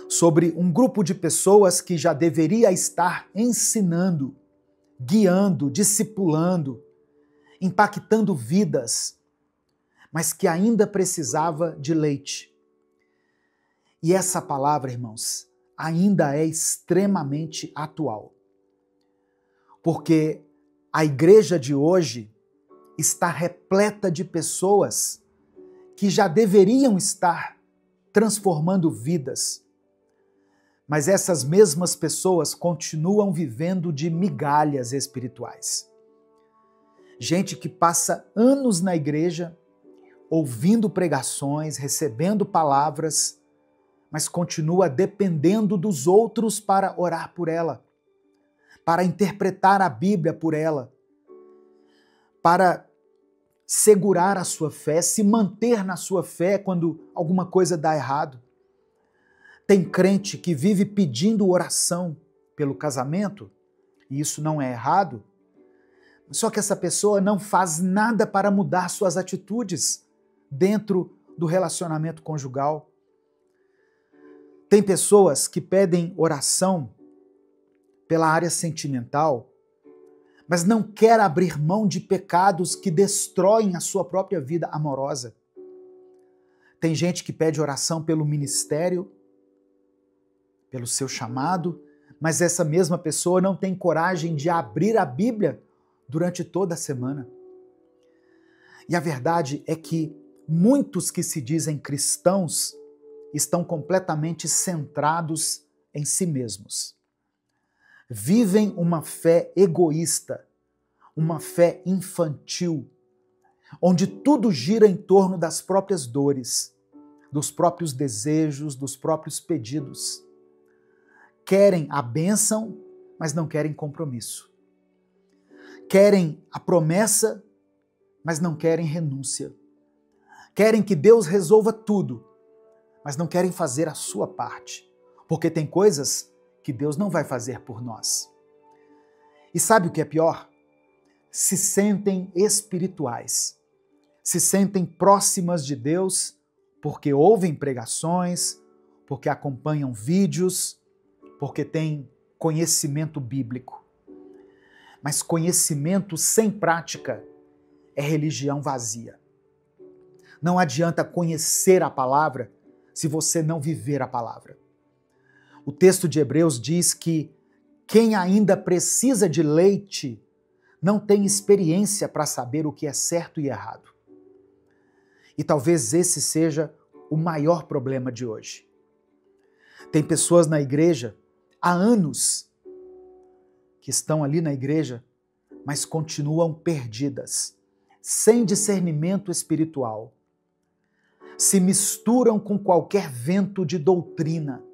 [SPEAKER 1] sobre um grupo de pessoas que já deveria estar ensinando, guiando, discipulando, impactando vidas, mas que ainda precisava de leite. E essa palavra, irmãos, ainda é extremamente atual. Porque a igreja de hoje está repleta de pessoas que já deveriam estar transformando vidas. Mas essas mesmas pessoas continuam vivendo de migalhas espirituais. Gente que passa anos na igreja, ouvindo pregações, recebendo palavras, mas continua dependendo dos outros para orar por ela, para interpretar a Bíblia por ela, para segurar a sua fé, se manter na sua fé quando alguma coisa dá errado. Tem crente que vive pedindo oração pelo casamento, e isso não é errado, só que essa pessoa não faz nada para mudar suas atitudes dentro do relacionamento conjugal. Tem pessoas que pedem oração pela área sentimental, mas não quer abrir mão de pecados que destroem a sua própria vida amorosa. Tem gente que pede oração pelo ministério, pelo seu chamado, mas essa mesma pessoa não tem coragem de abrir a Bíblia durante toda a semana. E a verdade é que muitos que se dizem cristãos estão completamente centrados em si mesmos. Vivem uma fé egoísta, uma fé infantil, onde tudo gira em torno das próprias dores, dos próprios desejos, dos próprios pedidos. Querem a bênção, mas não querem compromisso. Querem a promessa, mas não querem renúncia. Querem que Deus resolva tudo, mas não querem fazer a sua parte, porque tem coisas que Deus não vai fazer por nós. E sabe o que é pior? Se sentem espirituais, se sentem próximas de Deus porque ouvem pregações, porque acompanham vídeos, porque têm conhecimento bíblico. Mas conhecimento sem prática é religião vazia. Não adianta conhecer a palavra se você não viver a palavra. O texto de Hebreus diz que quem ainda precisa de leite não tem experiência para saber o que é certo e errado. E talvez esse seja o maior problema de hoje. Tem pessoas na igreja há anos que estão ali na igreja, mas continuam perdidas, sem discernimento espiritual. Se misturam com qualquer vento de doutrina,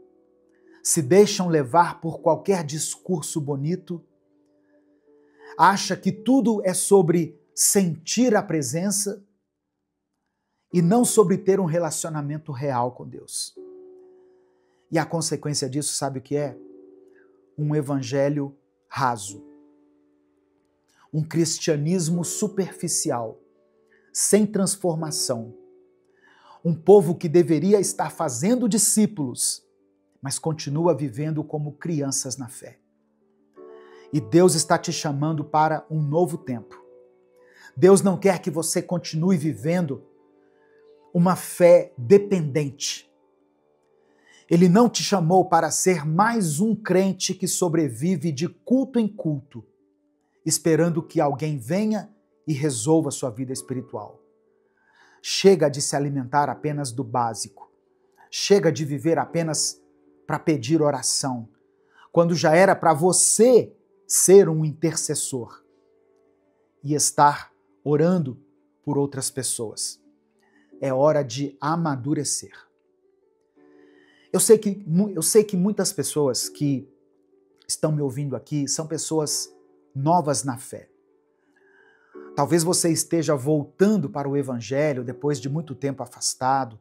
[SPEAKER 1] se deixam levar por qualquer discurso bonito, acha que tudo é sobre sentir a presença e não sobre ter um relacionamento real com Deus. E a consequência disso, sabe o que é? Um evangelho raso. Um cristianismo superficial, sem transformação. Um povo que deveria estar fazendo discípulos, mas continua vivendo como crianças na fé. E Deus está te chamando para um novo tempo. Deus não quer que você continue vivendo uma fé dependente. Ele não te chamou para ser mais um crente que sobrevive de culto em culto, esperando que alguém venha e resolva sua vida espiritual. Chega de se alimentar apenas do básico. Chega de viver apenas para pedir oração, quando já era para você ser um intercessor e estar orando por outras pessoas. É hora de amadurecer. Eu sei que muitas pessoas que estão me ouvindo aqui são pessoas novas na fé. Talvez você esteja voltando para o Evangelho depois de muito tempo afastado,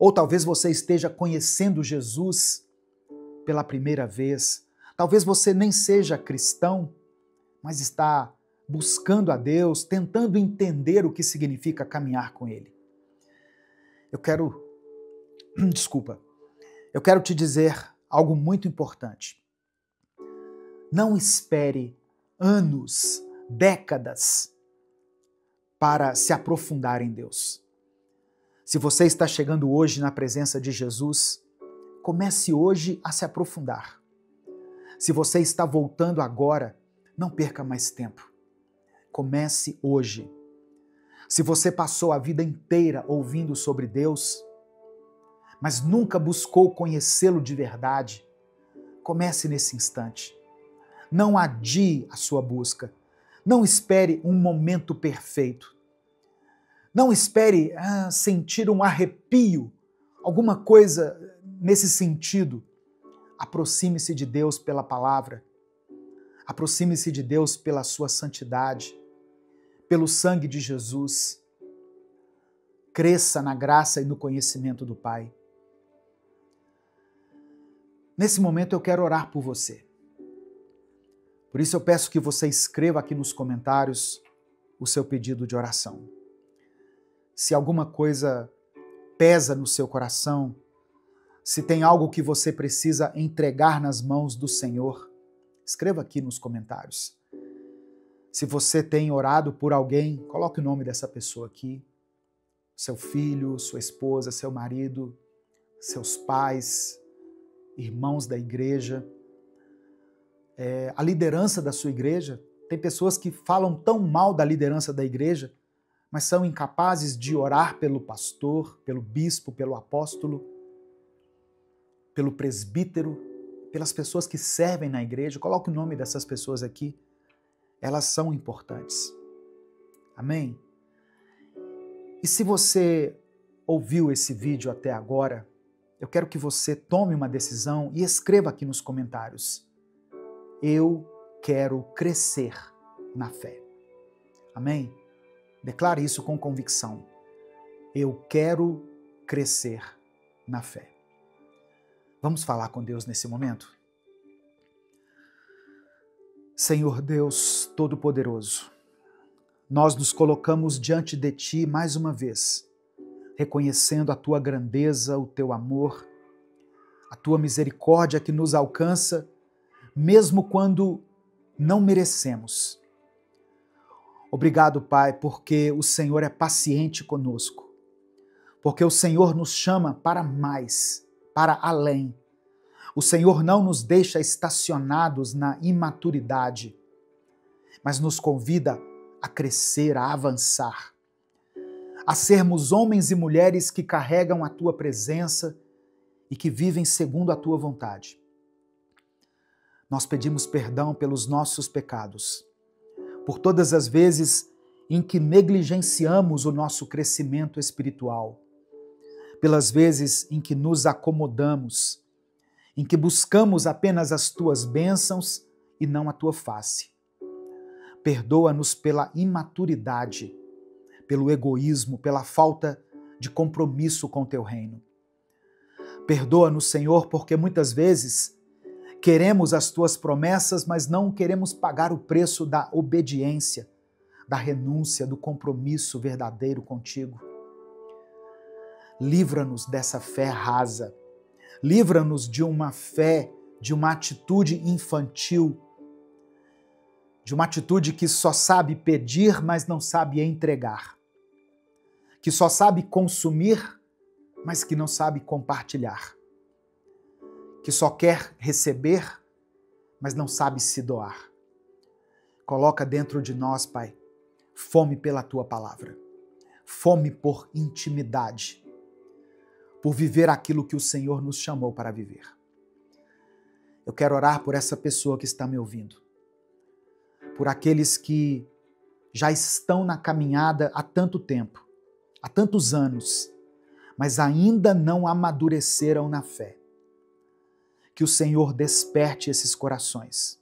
[SPEAKER 1] Ou talvez você esteja conhecendo Jesus pela primeira vez. Talvez você nem seja cristão, mas está buscando a Deus, tentando entender o que significa caminhar com Ele. Eu quero te dizer algo muito importante. Não espere anos, décadas para se aprofundar em Deus. Se você está chegando hoje na presença de Jesus, comece hoje a se aprofundar. Se você está voltando agora, não perca mais tempo. Comece hoje. Se você passou a vida inteira ouvindo sobre Deus, mas nunca buscou conhecê-lo de verdade, comece nesse instante. Não adie a sua busca. Não espere um momento perfeito. Não espere sentir um arrepio, alguma coisa nesse sentido. Aproxime-se de Deus pela palavra. Aproxime-se de Deus pela sua santidade, pelo sangue de Jesus. Cresça na graça e no conhecimento do Pai. Nesse momento eu quero orar por você. Por isso eu peço que você escreva aqui nos comentários o seu pedido de oração. Se alguma coisa pesa no seu coração, se tem algo que você precisa entregar nas mãos do Senhor, escreva aqui nos comentários. Se você tem orado por alguém, coloque o nome dessa pessoa aqui. Seu filho, sua esposa, seu marido, seus pais, irmãos da igreja, a liderança da sua igreja. Tem pessoas que falam tão mal da liderança da igreja, mas são incapazes de orar pelo pastor, pelo bispo, pelo apóstolo, pelo presbítero, pelas pessoas que servem na igreja. Coloque o nome dessas pessoas aqui. Elas são importantes. Amém? E se você ouviu esse vídeo até agora, eu quero que você tome uma decisão e escreva aqui nos comentários: eu quero crescer na fé. Amém? Declare isso com convicção. Eu quero crescer na fé. Vamos falar com Deus nesse momento? Senhor Deus Todo-Poderoso, nós nos colocamos diante de Ti mais uma vez, reconhecendo a Tua grandeza, o Teu amor, a Tua misericórdia que nos alcança, mesmo quando não merecemos. Obrigado, Pai, porque o Senhor é paciente conosco, porque o Senhor nos chama para mais, para além. O Senhor não nos deixa estacionados na imaturidade, mas nos convida a crescer, a avançar, a sermos homens e mulheres que carregam a Tua presença e que vivem segundo a Tua vontade. Nós pedimos perdão pelos nossos pecados, por todas as vezes em que negligenciamos o nosso crescimento espiritual, pelas vezes em que nos acomodamos, em que buscamos apenas as Tuas bênçãos e não a Tua face. Perdoa-nos pela imaturidade, pelo egoísmo, pela falta de compromisso com o Teu reino. Perdoa-nos, Senhor, porque muitas vezes queremos as Tuas promessas, mas não queremos pagar o preço da obediência, da renúncia, do compromisso verdadeiro contigo. Livra-nos dessa fé rasa. Livra-nos de uma fé, de uma atitude infantil, de uma atitude que só sabe pedir, mas não sabe entregar, que só sabe consumir, mas que não sabe compartilhar, que só quer receber, mas não sabe se doar. Coloca dentro de nós, Pai, fome pela Tua palavra, fome por intimidade, por viver aquilo que o Senhor nos chamou para viver. Eu quero orar por essa pessoa que está me ouvindo, por aqueles que já estão na caminhada há tanto tempo, há tantos anos, mas ainda não amadureceram na fé. Que o Senhor desperte esses corações.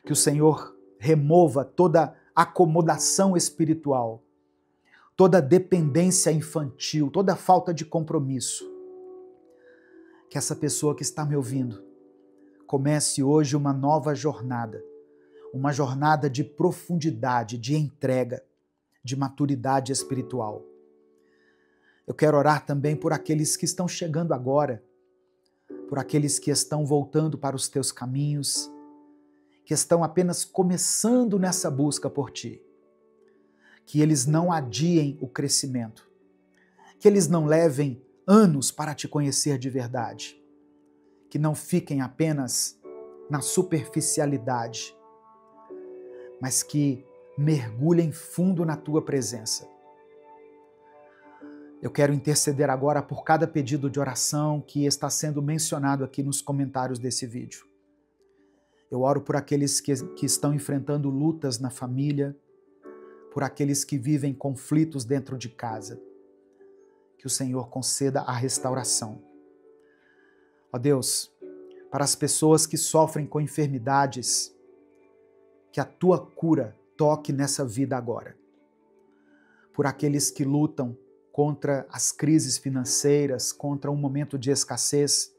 [SPEAKER 1] Que o Senhor remova toda acomodação espiritual, toda dependência infantil, toda falta de compromisso. Que essa pessoa que está me ouvindo comece hoje uma nova jornada, uma jornada de profundidade, de entrega, de maturidade espiritual. Eu quero orar também por aqueles que estão chegando agora, por aqueles que estão voltando para os teus caminhos, que estão apenas começando nessa busca por ti. Que eles não adiem o crescimento, que eles não levem anos para te conhecer de verdade, que não fiquem apenas na superficialidade, mas que mergulhem fundo na tua presença. Eu quero interceder agora por cada pedido de oração que está sendo mencionado aqui nos comentários desse vídeo. Eu oro por aqueles que estão enfrentando lutas na família, por aqueles que vivem conflitos dentro de casa. Que o Senhor conceda a restauração. Ó Deus, para as pessoas que sofrem com enfermidades, que a tua cura toque nessa vida agora. Por aqueles que lutam contra as crises financeiras, contra um momento de escassez,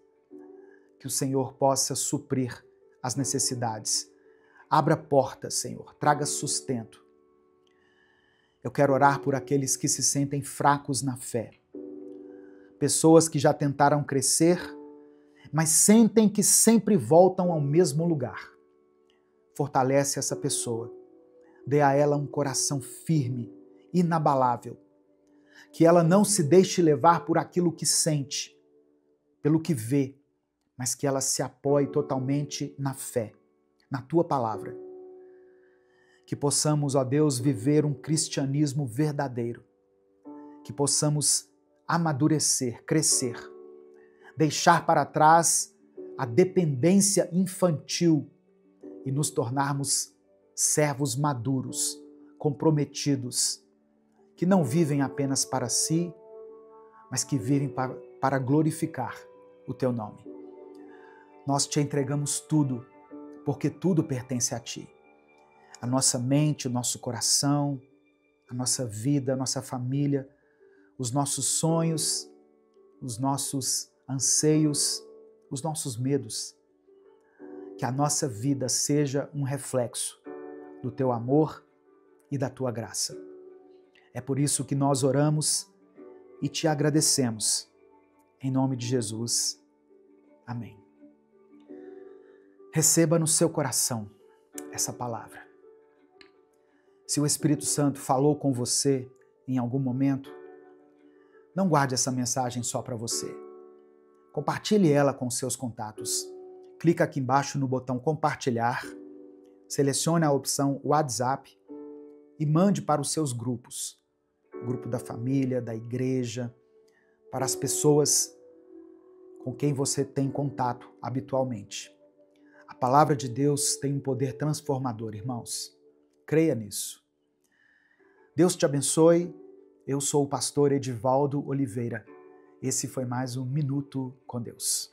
[SPEAKER 1] que o Senhor possa suprir as necessidades. Abra portas, Senhor, traga sustento. Eu quero orar por aqueles que se sentem fracos na fé. Pessoas que já tentaram crescer, mas sentem que sempre voltam ao mesmo lugar. Fortalece essa pessoa. Dê a ela um coração firme, inabalável. Que ela não se deixe levar por aquilo que sente, pelo que vê, mas que ela se apoie totalmente na fé, na tua palavra. Que possamos, ó Deus, viver um cristianismo verdadeiro. Que possamos amadurecer, crescer, deixar para trás a dependência infantil e nos tornarmos servos maduros, comprometidos, que não vivem apenas para si, mas que vivem para glorificar o teu nome. Nós te entregamos tudo, porque tudo pertence a ti. A nossa mente, o nosso coração, a nossa vida, a nossa família, os nossos sonhos, os nossos anseios, os nossos medos. Que a nossa vida seja um reflexo do teu amor e da tua graça. É por isso que nós oramos e te agradecemos. Em nome de Jesus. Amém. Receba no seu coração essa palavra. Se o Espírito Santo falou com você em algum momento, não guarde essa mensagem só para você. Compartilhe ela com seus contatos. Clica aqui embaixo no botão compartilhar, selecione a opção WhatsApp e mande para os seus grupos. O grupo da família, da igreja, para as pessoas com quem você tem contato habitualmente. A palavra de Deus tem um poder transformador, irmãos. Creia nisso. Deus te abençoe. Eu sou o pastor Edivaldo Oliveira. Esse foi mais um Minuto com Deus.